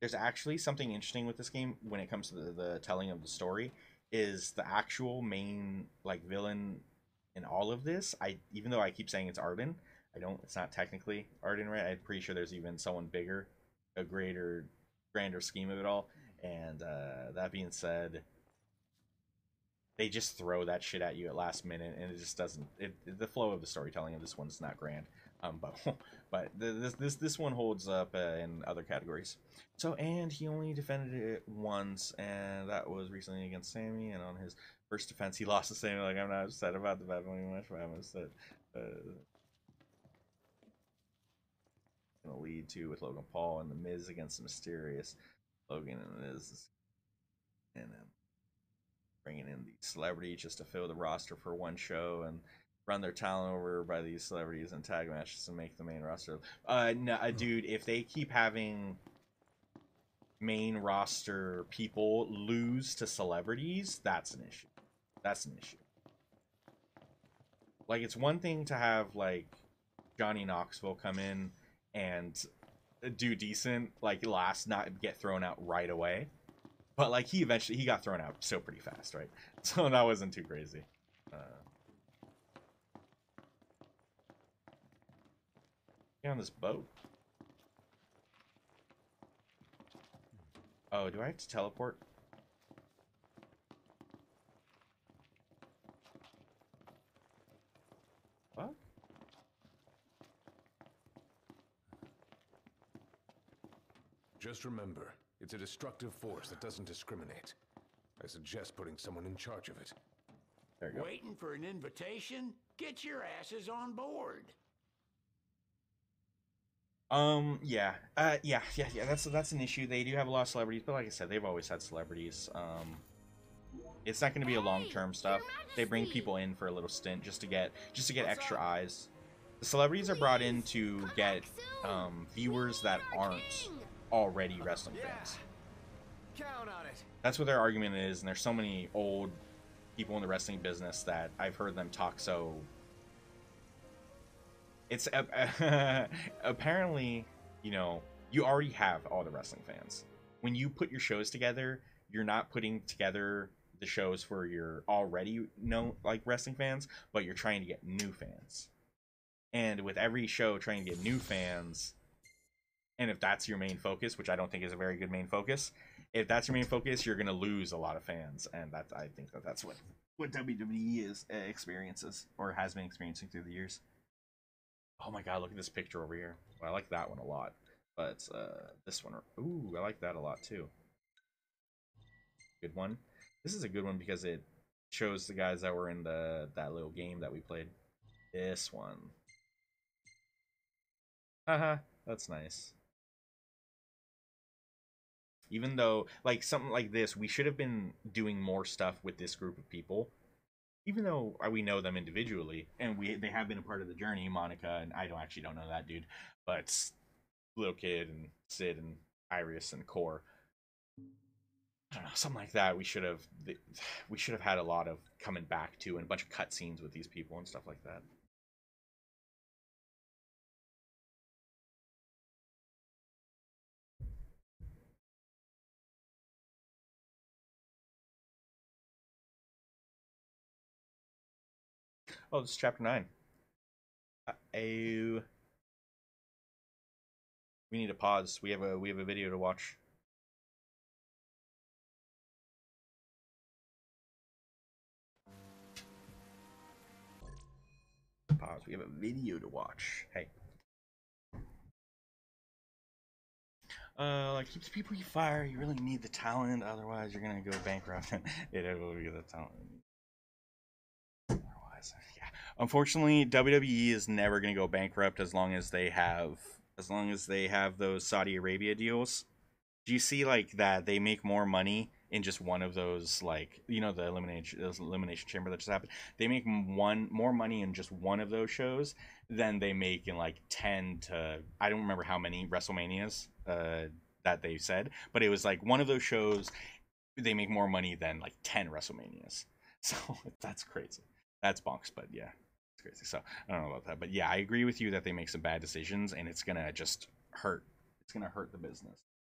There's actually something interesting with this game when it comes to the telling of the story, is the actual main like villain in all of this. Even though I keep saying it's Arden, it's not technically Arden, right? I'm pretty sure there's even someone bigger, a grander scheme of it all. And that being said, they just throw that shit at you at last minute, and it just doesn't. The flow of the storytelling of this one's not grand. But this one holds up in other categories. So, and he only defended it once, and that was recently against Sammy. And on his first defense, he lost to Sammy. Like, I'm not upset about the bad money match, but I'm upset. Gonna lead to with Logan Paul and the Miz against the Mysterious. Logan and the Miz, and bringing in the celebrities just to fill the roster for one show and run their talent over by these celebrities and tag matches to make the main roster. No, dude, if they keep having main roster people lose to celebrities, that's an issue. That's an issue. Like, it's one thing to have, like, Johnny Knoxville come in and do decent, like, not get thrown out right away. But, like, he got thrown out so pretty fast, right? So that wasn't too crazy. Get on this boat. Oh, do I have to teleport? What?
Just remember, it's a destructive force that doesn't discriminate. I suggest putting someone in charge of it.
There you go.
Waiting for an invitation? Get your asses on board.
Yeah. Yeah. That's an issue. They do have a lot of celebrities, but like I said, they've always had celebrities. It's not going to be a long-term stuff. They bring people in for a little stint just to get extra eyes. The celebrities are brought in to get viewers that aren't already wrestling fans.
Count on it.
That's what their argument is, and there's so many old people in the wrestling business that I've heard them talk so. It's apparently, you already have all the wrestling fans. When you put your shows together, you're not putting together the shows for your already wrestling fans, but you're trying to get new fans. And with every show trying to get new fans, and if that's your main focus, which I don't think is a very good main focus, if that's your main focus, you're going to lose a lot of fans. And I think that's what WWE experiences, or has been experiencing through the years. Oh my god, look at this picture over here. Well, I like that one a lot. But this one, ooh, I like that a lot too. Good one. This is a good one because it shows the guys that were in that little game that we played. This one. Haha, that's nice. Even though, like, something like this, we should have been doing more stuff with this group of people. Even though we know them individually, and they have been a part of the journey, Monica, and I don't know that dude, but Little Kid and Sid and Iris and Core. I don't know, something like that. We should have had a lot of coming back to, and a bunch of cutscenes with these people and stuff like that. Oh, this is chapter 9. We need to pause. We have a video to watch. Pause. We have a video to watch. Hey. Like, keep the people you fire. You really need the talent, otherwise you're gonna go bankrupt. It will be the talent. Yeah. Unfortunately, WWE is never going to go bankrupt as long as they have those Saudi Arabia deals. Do you see like that they make more money in just one of those, like, you know, the elimination chamber that just happened, they make more money in just one of those shows than they make in like 10 to, I don't remember how many WrestleManias that they said, but it was like one of those shows they make more money than like 10 WrestleManias. So that's crazy. That's bonks, but yeah, it's crazy. So I don't know about that, but yeah, I agree with you that they make some bad decisions, and it's gonna just hurt. It's gonna hurt the business.